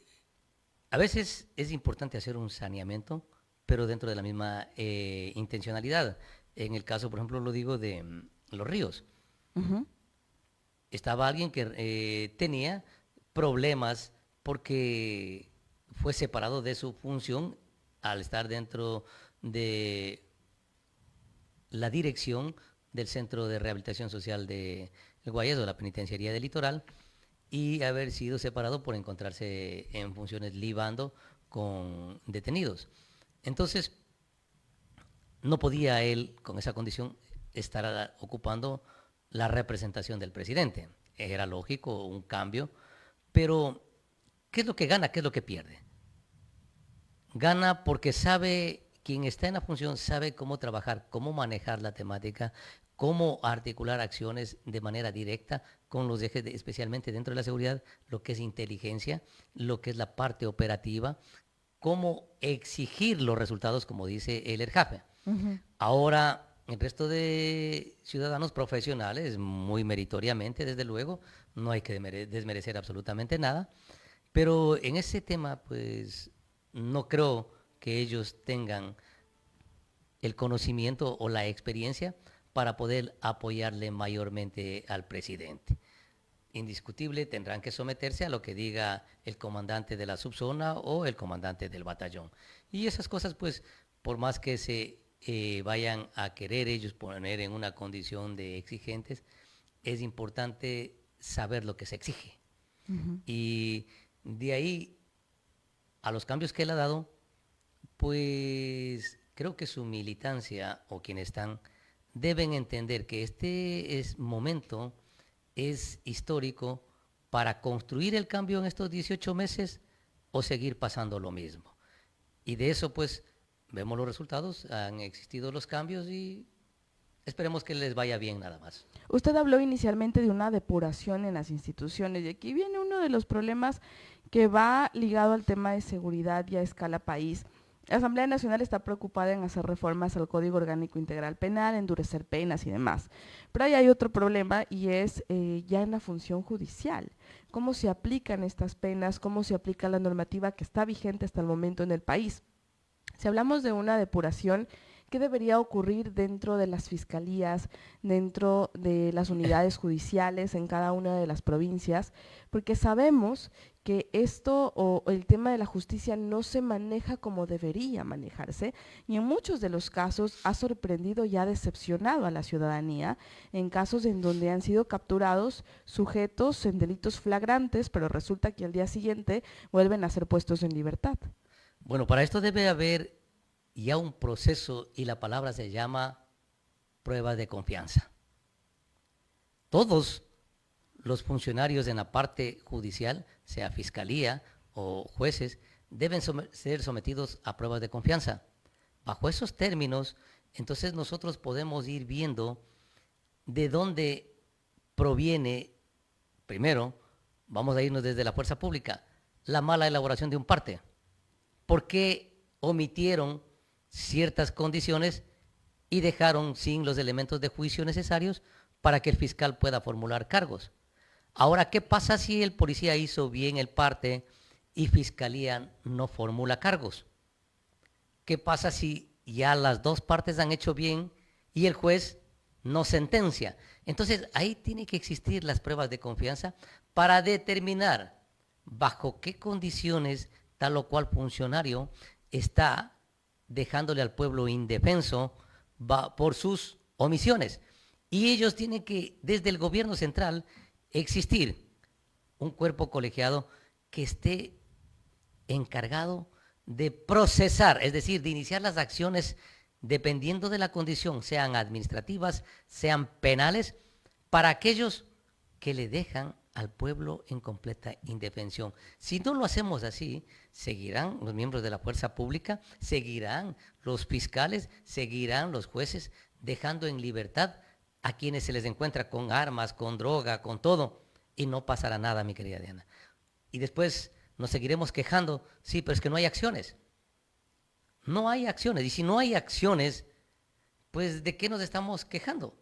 a veces es importante hacer un saneamiento pero dentro de la misma intencionalidad. En el caso, por ejemplo, lo digo de Los Ríos. Estaba alguien que tenía problemas porque fue separado de su función al estar dentro de la dirección del Centro de Rehabilitación Social de El Guayas, o la Penitenciaría del Litoral, y haber sido separado por encontrarse en funciones libando con detenidos. Entonces, no podía él, con esa condición, estar ocupando la representación del presidente. Era lógico, un cambio, pero ¿qué es lo que gana? ¿Qué es lo que pierde? Gana porque sabe, quien está en la función sabe cómo trabajar, cómo manejar la temática, cómo articular acciones de manera directa con los ejes, especialmente dentro de la seguridad, lo que es inteligencia, lo que es la parte operativa, cómo exigir los resultados, como dice el ERJAFE. Ahora, el resto de ciudadanos profesionales, muy meritoriamente, desde luego, no hay que desmerecer absolutamente nada, pero en ese tema, pues, no creo que ellos tengan el conocimiento o la experiencia para poder apoyarle mayormente al presidente. Indiscutible, tendrán que someterse a lo que diga el comandante de la subzona o el comandante del batallón. Y esas cosas, pues, por más que se vayan a querer ellos poner en una condición de exigentes, es importante saber lo que se exige. Y de ahí a los cambios que él ha dado, pues creo que su militancia o quienes están deben entender que este momento es histórico para construir el cambio en estos 18 meses o seguir pasando lo mismo. Y de eso, pues, vemos los resultados, han existido los cambios y esperemos que les vaya bien nada más. Usted habló inicialmente de una depuración en las instituciones y aquí viene uno de los problemas que va ligado al tema de seguridad y a escala país. La Asamblea Nacional está preocupada en hacer reformas al Código Orgánico Integral Penal, endurecer penas y demás. Pero ahí hay otro problema y es ya en la función judicial. ¿Cómo se aplican estas penas? ¿Cómo se aplica la normativa que está vigente hasta el momento en el país? Si hablamos de una depuración, ¿qué debería ocurrir dentro de las fiscalías, dentro de las unidades judiciales en cada una de las provincias? Porque sabemos que esto o el tema de la justicia no se maneja como debería manejarse y en muchos de los casos ha sorprendido y ha decepcionado a la ciudadanía en casos en donde han sido capturados sujetos en delitos flagrantes, pero resulta que al día siguiente vuelven a ser puestos en libertad. Bueno, para esto debe haber ya un proceso y la palabra se llama pruebas de confianza. Todos los funcionarios en la parte judicial, sea fiscalía o jueces, deben ser sometidos a pruebas de confianza. Bajo esos términos, entonces nosotros podemos ir viendo de dónde proviene, primero, vamos a irnos desde la fuerza pública, la mala elaboración de un parte. ¿Por qué omitieron ciertas condiciones y dejaron sin los elementos de juicio necesarios para que el fiscal pueda formular cargos? Ahora, ¿qué pasa si el policía hizo bien el parte y fiscalía no formula cargos? ¿Qué pasa si ya las dos partes han hecho bien y el juez no sentencia? Entonces, ahí tiene que existir las pruebas de confianza para determinar bajo qué condiciones tal o cual funcionario está dejándole al pueblo indefenso por sus omisiones. Y ellos tienen que, desde el gobierno central, existir un cuerpo colegiado que esté encargado de procesar, es decir, de iniciar las acciones dependiendo de la condición, sean administrativas, sean penales, para aquellos que le dejan al pueblo en completa indefensión. Si no lo hacemos así, seguirán los miembros de la fuerza pública, seguirán los fiscales, seguirán los jueces, dejando en libertad a quienes se les encuentra con armas, con droga, con todo, y no pasará nada, mi querida Diana. Y después nos seguiremos quejando, sí, pero es que no hay acciones. No hay acciones, y si no hay acciones, pues ¿de qué nos estamos quejando?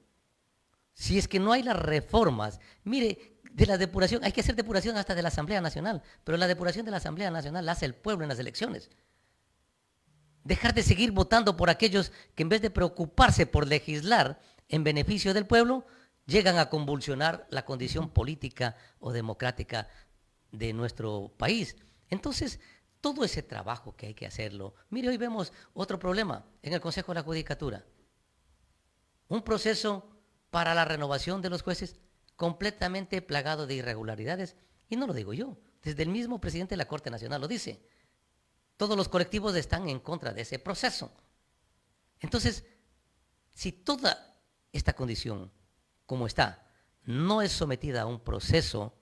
Si es que no hay las reformas, mire, de la depuración, hay que hacer depuración hasta de la Asamblea Nacional, pero la depuración de la Asamblea Nacional la hace el pueblo en las elecciones. dejar de seguir votando por aquellos que en vez de preocuparse por legislar en beneficio del pueblo, llegan a convulsionar la condición política o democrática de nuestro país. Entonces, todo ese trabajo que hay que hacerlo. Mire, hoy vemos otro problema en el Consejo de la Judicatura. Un proceso para la renovación de los jueces completamente plagado de irregularidades. Y no lo digo yo, desde el mismo presidente de la Corte Nacional lo dice. Todos los colectivos están en contra de ese proceso. Entonces, si toda esta condición, como está, no es sometida a un proceso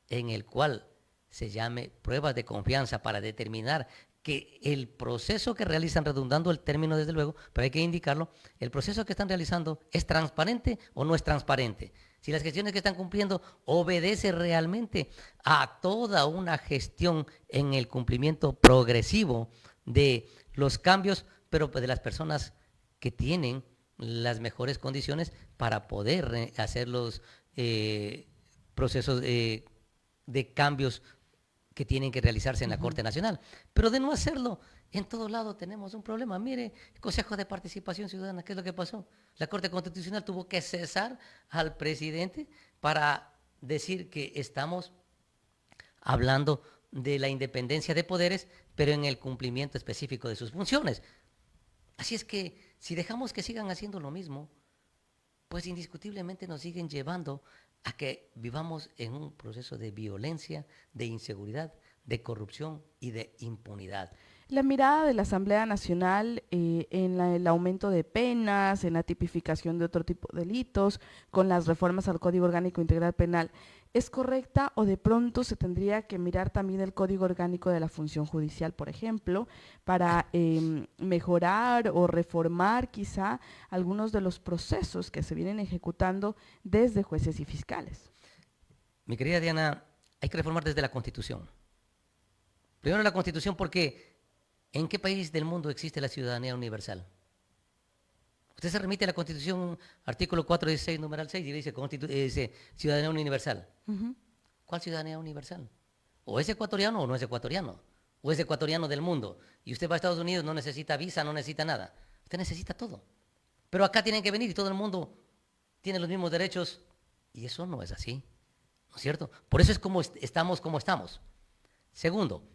en el cual se llame pruebas de confianza para determinar que el proceso que realizan, redundando el término desde luego, pero hay que indicarlo, el proceso que están realizando es transparente o no es transparente. Si las gestiones que están cumpliendo obedece realmente a toda una gestión en el cumplimiento progresivo de los cambios, pero de las personas que tienen las mejores condiciones para poder hacer los procesos de cambios que tienen que realizarse en la Corte Nacional. Pero de no hacerlo, en todo lado tenemos un problema. Mire, el Consejo de Participación Ciudadana, ¿qué es lo que pasó? La Corte Constitucional tuvo que cesar al presidente para decir que estamos hablando de la independencia de poderes, pero en el cumplimiento específico de sus funciones. Así es que si dejamos que sigan haciendo lo mismo, pues indiscutiblemente nos siguen llevando a que vivamos en un proceso de violencia, de inseguridad, de corrupción y de impunidad. La mirada de la Asamblea Nacional en el aumento de penas, en la tipificación de otro tipo de delitos, con las reformas al Código Orgánico Integral Penal, ¿es correcta o de pronto se tendría que mirar también el Código Orgánico de la Función Judicial, por ejemplo, para mejorar o reformar quizá algunos de los procesos que se vienen ejecutando desde jueces y fiscales? Mi querida Diana, hay que reformar desde la Constitución. Primero la Constitución porque ¿en qué país del mundo existe la ciudadanía universal? Usted se remite a la Constitución, artículo 416, numeral 6, y dice ciudadanía universal. ¿Cuál ciudadanía universal? ¿O es ecuatoriano o no es ecuatoriano? ¿O es ecuatoriano del mundo? Y usted va a Estados Unidos, no necesita visa, no necesita nada. Usted necesita todo. Pero acá tienen que venir y todo el mundo tiene los mismos derechos. Y eso no es así, ¿no es cierto? Por eso es como estamos. Segundo,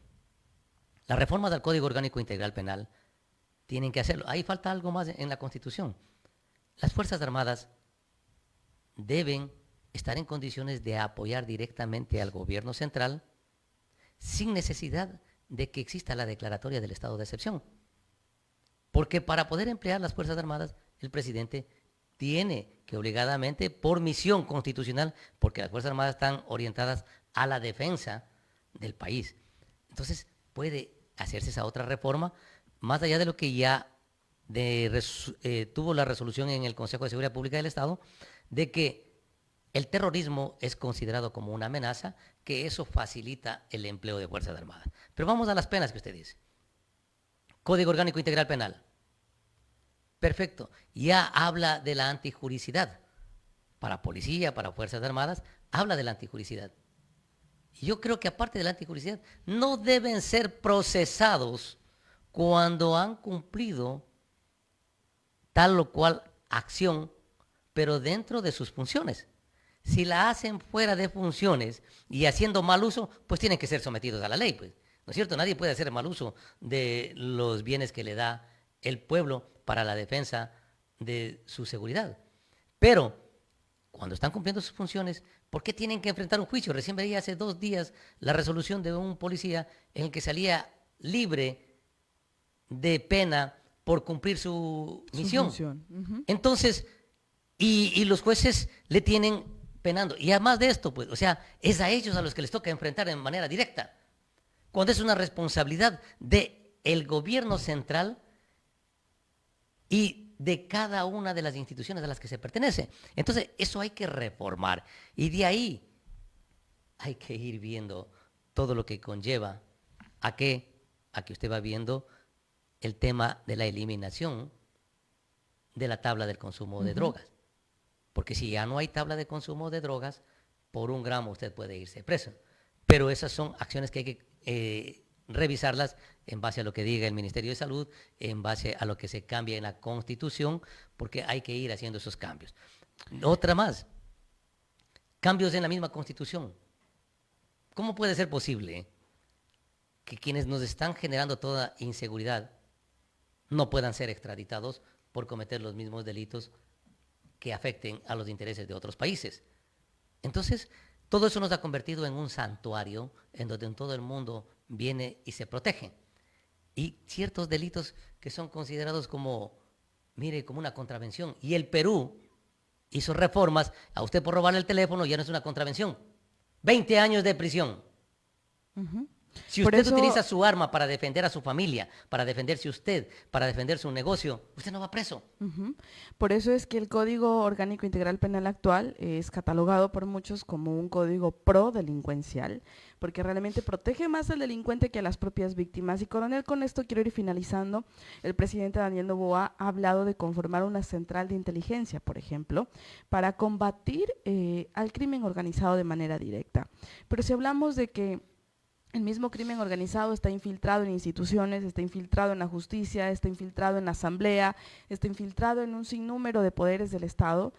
la reforma del Código Orgánico Integral Penal tienen que hacerlo. Ahí falta algo más en la Constitución. Las Fuerzas Armadas deben estar en condiciones de apoyar directamente al gobierno central sin necesidad de que exista la declaratoria del estado de excepción. Porque para poder emplear las Fuerzas Armadas, el presidente tiene que obligadamente, por misión constitucional, porque las Fuerzas Armadas están orientadas a la defensa del país. Entonces, puede hacerse esa otra reforma, más allá de lo que ya tuvo la resolución en el Consejo de Seguridad Pública del Estado, de que el terrorismo es considerado como una amenaza, que eso facilita el empleo de Fuerzas Armadas. Pero vamos a las penas que usted dice. Código Orgánico Integral Penal. Perfecto. Ya habla de la antijuricidad. Para policía, para Fuerzas Armadas, habla de la antijuricidad. Y yo creo que aparte de la antijuricidad, no deben ser procesados cuando han cumplido tal o cual acción, pero dentro de sus funciones. Si la hacen fuera de funciones y haciendo mal uso, pues tienen que ser sometidos a la ley, pues, ¿no es cierto? Nadie puede hacer mal uso de los bienes que le da el pueblo para la defensa de su seguridad. Pero cuando están cumpliendo sus funciones, ¿por qué tienen que enfrentar un juicio? Recién veía hace 2 días la resolución de un policía en el que salía libre de pena por cumplir su misión. Entonces, y los jueces le tienen penando. Y además de esto, pues, o sea, es a ellos a los que les toca enfrentar de manera directa. Cuando es una responsabilidad del gobierno central y de cada una de las instituciones a las que se pertenece. Entonces, eso hay que reformar. Y de ahí hay que ir viendo todo lo que conlleva a que usted va viendo el tema de la eliminación de la tabla del consumo de drogas. Porque si ya no hay tabla de consumo de drogas, por 1 gramo usted puede irse preso. Pero esas son acciones que hay que revisarlas en base a lo que diga el Ministerio de Salud, en base a lo que se cambie en la Constitución, porque hay que ir haciendo esos cambios. Otra más, cambios en la misma Constitución. ¿Cómo puede ser posible que quienes nos están generando toda inseguridad no puedan ser extraditados por cometer los mismos delitos que afecten a los intereses de otros países? Entonces, todo eso nos ha convertido en un santuario en donde en todo el mundo viene y se protege. Y ciertos delitos que son considerados como, mire, como una contravención. Y el Perú hizo reformas, a usted por robarle el teléfono ya no es una contravención. 20 años de prisión. Si usted utiliza su arma para defender a su familia, para defenderse usted, para defender su negocio, usted no va preso. Por eso es que el Código Orgánico Integral Penal actual es catalogado por muchos como un código pro-delincuencial, porque realmente protege más al delincuente que a las propias víctimas. Y coronel, con esto quiero ir finalizando. El presidente Daniel Noboa ha hablado de conformar una central de inteligencia, por ejemplo, para combatir al crimen organizado de manera directa. Pero si hablamos de que el mismo crimen organizado está infiltrado en instituciones, está infiltrado en la justicia, está infiltrado en la asamblea, está infiltrado en un sinnúmero de poderes del Estado.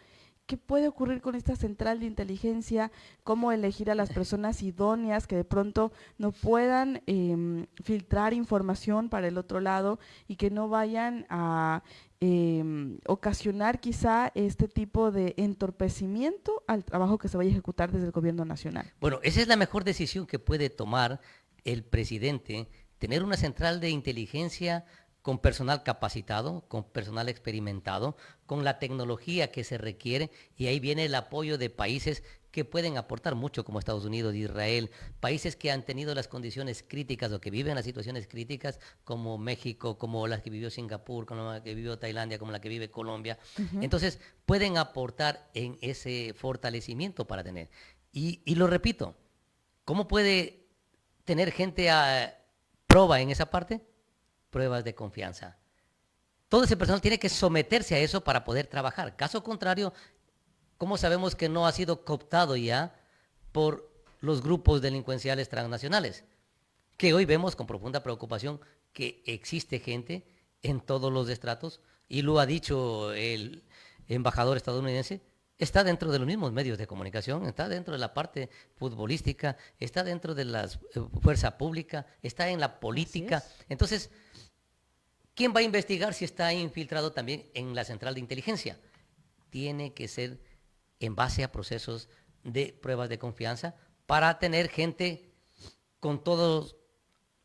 ¿Qué puede ocurrir con esta central de inteligencia? ¿Cómo elegir a las personas idóneas que de pronto no puedan filtrar información para el otro lado y que no vayan a ocasionar quizá este tipo de entorpecimiento al trabajo que se vaya a ejecutar desde el gobierno nacional? Bueno, esa es la mejor decisión que puede tomar el presidente, tener una central de inteligencia con personal capacitado, con personal experimentado, con la tecnología que se requiere, y ahí viene el apoyo de países que pueden aportar mucho, como Estados Unidos, Israel, países que han tenido las condiciones críticas o que viven las situaciones críticas, como México, como las que vivió Singapur, como la que vivió Tailandia, como la que vive Colombia. Entonces, pueden aportar en ese fortalecimiento para tener. Y lo repito, ¿cómo puede tener gente a prueba en esa parte? Pruebas de confianza. Todo ese personal tiene que someterse a eso para poder trabajar. Caso contrario, ¿cómo sabemos que no ha sido cooptado ya por los grupos delincuenciales transnacionales? Que hoy vemos con profunda preocupación que existe gente en todos los estratos, y lo ha dicho el embajador estadounidense, está dentro de los mismos medios de comunicación, está dentro de la parte futbolística, está dentro de la fuerza pública, está en la política. Entonces, ¿quién va a investigar si está infiltrado también en la central de inteligencia? Tiene que ser en base a procesos de pruebas de confianza para tener gente con todos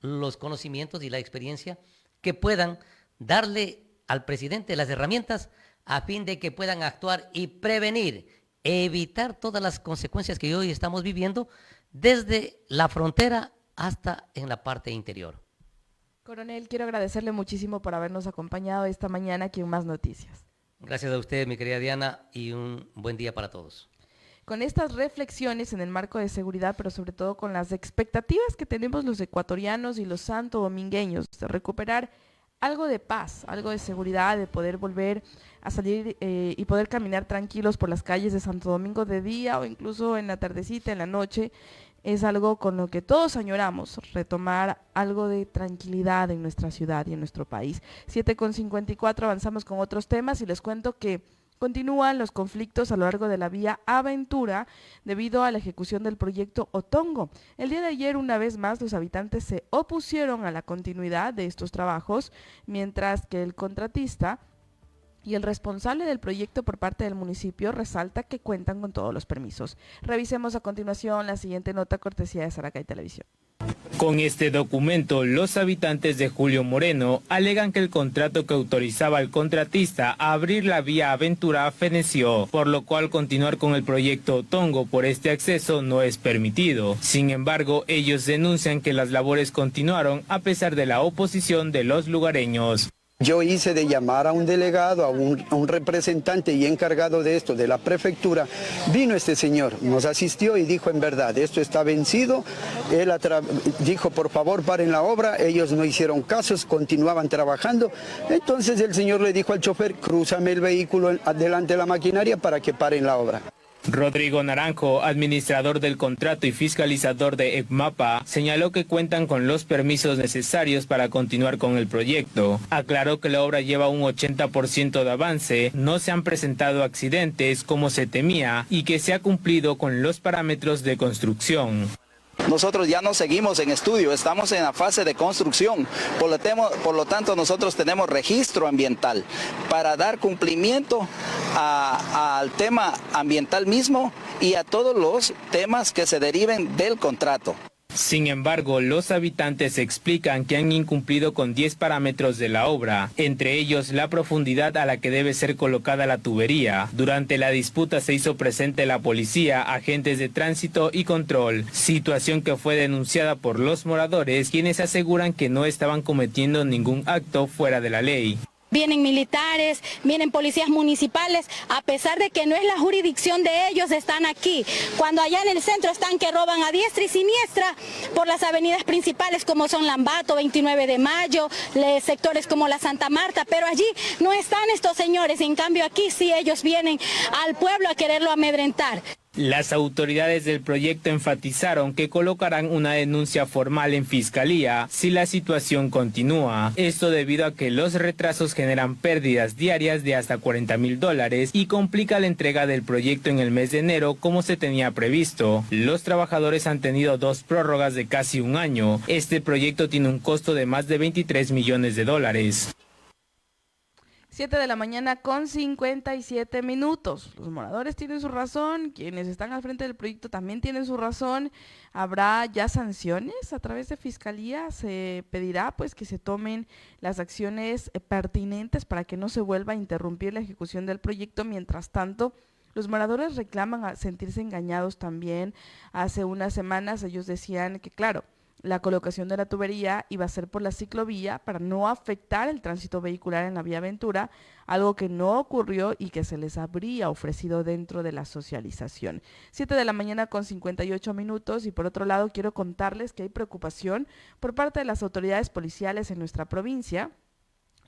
los conocimientos y la experiencia que puedan darle al presidente las herramientas a fin de que puedan actuar y prevenir, evitar todas las consecuencias que hoy estamos viviendo desde la frontera hasta en la parte interior. Coronel, quiero agradecerle muchísimo por habernos acompañado esta mañana aquí en Más Noticias. Gracias a usted, mi querida Diana, y un buen día para todos. Con estas reflexiones en el marco de seguridad, pero sobre todo con las expectativas que tenemos los ecuatorianos y los santodomingueños de recuperar algo de paz, algo de seguridad, de poder volver a salir y poder caminar tranquilos por las calles de Santo Domingo de día o incluso en la tardecita, en la noche, es algo con lo que todos añoramos, retomar algo de tranquilidad en nuestra ciudad y en nuestro país. 7:54, avanzamos con otros temas y les cuento que continúan los conflictos a lo largo de la vía Aventura debido a la ejecución del proyecto Otongo. El día de ayer, una vez más, los habitantes se opusieron a la continuidad de estos trabajos, mientras que el contratista y el responsable del proyecto por parte del municipio resalta que cuentan con todos los permisos. Revisemos a continuación la siguiente nota, cortesía de Saracay Televisión. Con este documento, los habitantes de Julio Moreno alegan que el contrato que autorizaba al contratista a abrir la vía Aventura feneció, por lo cual continuar con el proyecto Otongo por este acceso no es permitido. Sin embargo, ellos denuncian que las labores continuaron a pesar de la oposición de los lugareños. Yo hice de llamar a un delegado, a un representante y encargado de esto, de la prefectura. Vino este señor, nos asistió y dijo: en verdad, esto está vencido. Él dijo: por favor, paren la obra. Ellos no hicieron casos, continuaban trabajando. Entonces el señor le dijo al chofer: crúzame el vehículo delante de la maquinaria para que paren la obra. Rodrigo Naranjo, administrador del contrato y fiscalizador de EPMAPA, señaló que cuentan con los permisos necesarios para continuar con el proyecto. Aclaró que la obra lleva un 80% de avance, no se han presentado accidentes como se temía y que se ha cumplido con los parámetros de construcción. Nosotros ya no seguimos en estudio, estamos en la fase de construcción, por lo tanto nosotros tenemos registro ambiental para dar cumplimiento al tema ambiental mismo y a todos los temas que se deriven del contrato. Sin embargo, los habitantes explican que han incumplido con 10 parámetros de la obra, entre ellos la profundidad a la que debe ser colocada la tubería. Durante la disputa se hizo presente la policía, agentes de tránsito y control, situación que fue denunciada por los moradores, quienes aseguran que no estaban cometiendo ningún acto fuera de la ley. Vienen militares, vienen policías municipales, a pesar de que no es la jurisdicción de ellos, están aquí. Cuando allá en el centro están que roban a diestra y siniestra por las avenidas principales como son Lambato, 29 de Mayo, sectores como la Santa Marta, pero allí no están estos señores, en cambio aquí sí ellos vienen al pueblo a quererlo amedrentar. Las autoridades del proyecto enfatizaron que colocarán una denuncia formal en fiscalía si la situación continúa. Esto debido a que los retrasos generan pérdidas diarias de hasta $40,000 y complica la entrega del proyecto en el mes de enero como se tenía previsto. Los trabajadores han tenido 2 prórrogas de casi un año. Este proyecto tiene un costo de más de $23 millones. 7 de la mañana con 57 minutos. Los moradores tienen su razón, quienes están al frente del proyecto también tienen su razón. Habrá ya sanciones a través de fiscalía, se pedirá pues que se tomen las acciones pertinentes para que no se vuelva a interrumpir la ejecución del proyecto. Mientras tanto, los moradores reclaman a sentirse engañados también. Hace unas semanas ellos decían que claro, la colocación de la tubería iba a ser por la ciclovía para no afectar el tránsito vehicular en la vía Ventura, algo que no ocurrió y que se les habría ofrecido dentro de la socialización. 7 de la mañana con 58 minutos y por otro lado quiero contarles que hay preocupación por parte de las autoridades policiales en nuestra provincia.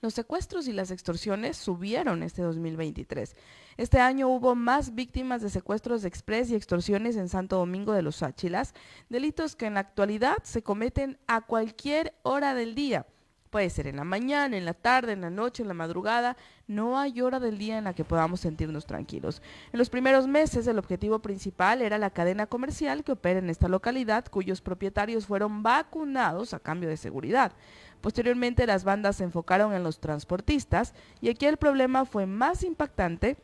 Los secuestros y las extorsiones subieron este 2023. Este año hubo más víctimas de secuestros de express y extorsiones en Santo Domingo de los Áchilas, delitos que en la actualidad se cometen a cualquier hora del día. Puede ser en la mañana, en la tarde, en la noche, en la madrugada. No hay hora del día en la que podamos sentirnos tranquilos. En los primeros meses, el objetivo principal era la cadena comercial que opera en esta localidad, cuyos propietarios fueron vacunados a cambio de seguridad. Posteriormente, las bandas se enfocaron en los transportistas y aquí el problema fue más impactante,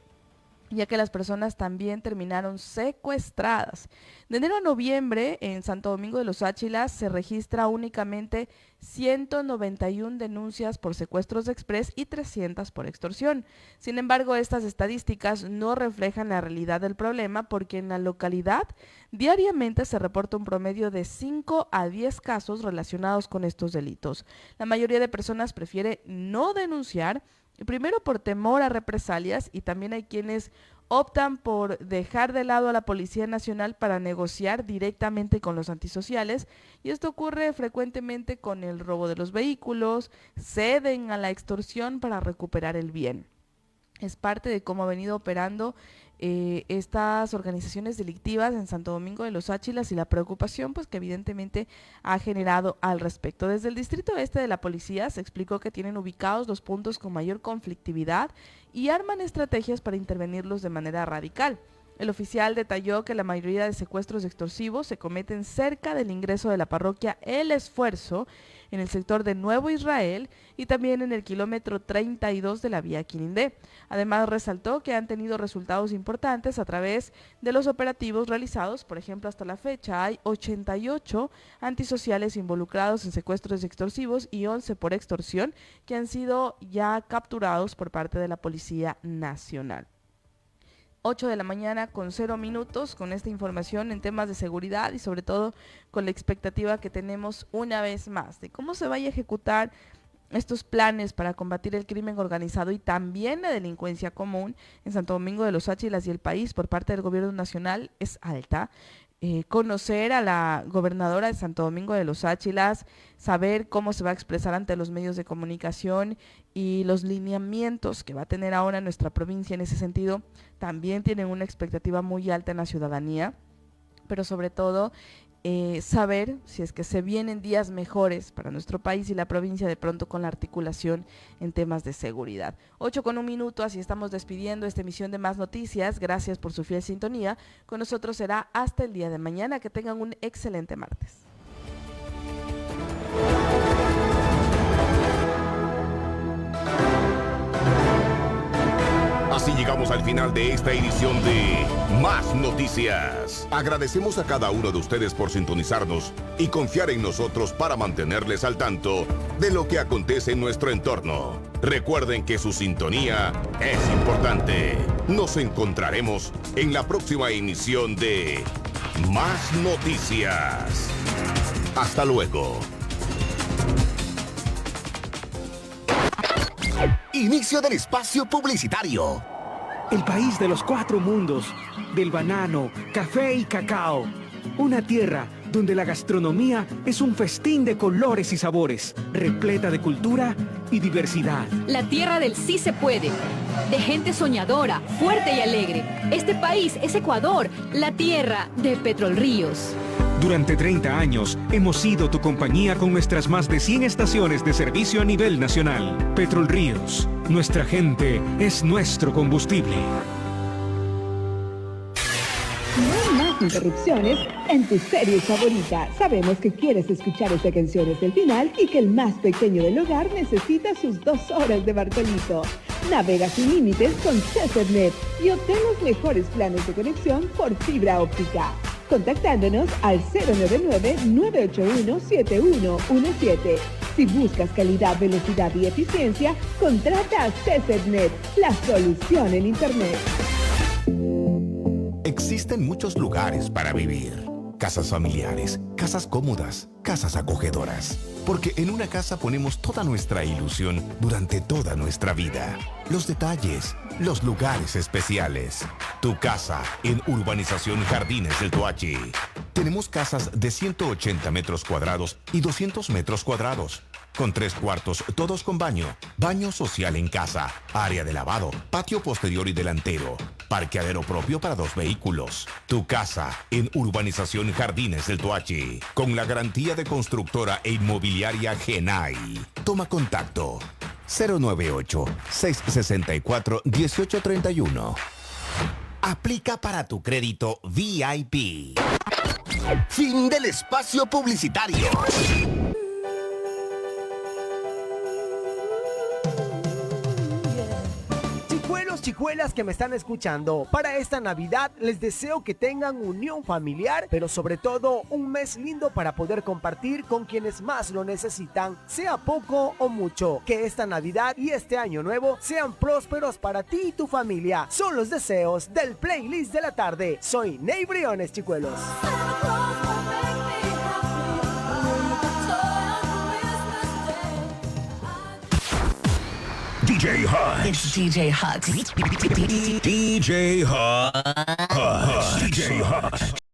ya que las personas también terminaron secuestradas. De enero a noviembre, en Santo Domingo de los Áchilas, se registra únicamente 191 denuncias por secuestros de express y 300 por extorsión. Sin embargo, estas estadísticas no reflejan la realidad del problema porque en la localidad diariamente se reporta un promedio de 5 a 10 casos relacionados con estos delitos. La mayoría de personas prefiere no denunciar, primero por temor a represalias y también hay quienes optan por dejar de lado a la Policía Nacional para negociar directamente con los antisociales y esto ocurre frecuentemente con el robo de los vehículos, ceden a la extorsión para recuperar el bien. Es parte de cómo ha venido operando estas organizaciones delictivas en Santo Domingo de los Áchilas y la preocupación pues que evidentemente ha generado al respecto. Desde el distrito este de la policía se explicó que tienen ubicados los puntos con mayor conflictividad y arman estrategias para intervenirlos de manera radical. El oficial detalló que la mayoría de secuestros extorsivos se cometen cerca del ingreso de la parroquia El Esfuerzo, en el sector de Nuevo Israel y también en el kilómetro 32 de la vía Quirindé. Además, resaltó que han tenido resultados importantes a través de los operativos realizados. Por ejemplo, hasta la fecha hay 88 antisociales involucrados en secuestros extorsivos y 11 por extorsión que han sido ya capturados por parte de la Policía Nacional. 8 de la mañana con 0 minutos con esta información en temas de seguridad y sobre todo con la expectativa que tenemos una vez más de cómo se vaya a ejecutar estos planes para combatir el crimen organizado y también la delincuencia común en Santo Domingo de los Áchilas y el país por parte del gobierno nacional es alta. conocer a la gobernadora de Santo Domingo de los Áchilas, saber cómo se va a expresar ante los medios de comunicación y los lineamientos que va a tener ahora nuestra provincia en ese sentido. También tienen una expectativa muy alta en la ciudadanía, pero sobre todo saber si es que se vienen días mejores para nuestro país y la provincia de pronto con la articulación en temas de seguridad. 8:01, así estamos despidiendo esta emisión de Más Noticias. Gracias por su fiel sintonía. Con nosotros será hasta el día de mañana. Que tengan un excelente martes. Así llegamos al final de esta edición de Más Noticias. Agradecemos a cada uno de ustedes por sintonizarnos y confiar en nosotros para mantenerles al tanto de lo que acontece en nuestro entorno. Recuerden que su sintonía es importante. Nos encontraremos en la próxima emisión de Más Noticias. Hasta luego. Inicio del espacio publicitario. El país de los 4 mundos, del banano, café y cacao. Una tierra donde la gastronomía es un festín de colores y sabores, repleta de cultura y diversidad. La tierra del sí se puede, de gente soñadora, fuerte y alegre. Este país es Ecuador, la tierra de Petrolríos. Durante 30 años hemos sido tu compañía con nuestras más de 100 estaciones de servicio a nivel nacional. Petrolríos, nuestra gente es nuestro combustible. No hay más interrupciones en tu serie favorita. Sabemos que quieres escuchar esta canción hasta el final y que el más pequeño del hogar necesita sus 2 horas de Bartolito. Navega sin límites con CESERNET y obtén los mejores planes de conexión por fibra óptica. Contactándonos al 099-981-7117. Si buscas calidad, velocidad y eficiencia, contrata a CESERNET, la solución en Internet. Existen muchos lugares para vivir. Casas familiares, casas cómodas, casas acogedoras. Porque en una casa ponemos toda nuestra ilusión durante toda nuestra vida. Los detalles, los lugares especiales. Tu casa en Urbanización Jardines del Toachi. Tenemos casas de 180 metros cuadrados y 200 metros cuadrados. Con 3 cuartos, todos con baño, baño social en casa, área de lavado, patio posterior y delantero, parqueadero propio para 2 vehículos. Tu casa en Urbanización Jardines del Toachi, con la garantía de constructora e inmobiliaria Genai. Toma contacto 098-664-1831. Aplica para tu crédito VIP. Fin del espacio publicitario. Chicuelas que me están escuchando, para esta Navidad les deseo que tengan unión familiar, pero sobre todo un mes lindo para poder compartir con quienes más lo necesitan, sea poco o mucho. Que esta Navidad y este año nuevo sean prósperos para ti y tu familia. Son los deseos del playlist de la tarde. Soy Ney Briones, chicuelos. DJ Hutch. It's DJ Hutch. DJ Hutch. DJ Hutch.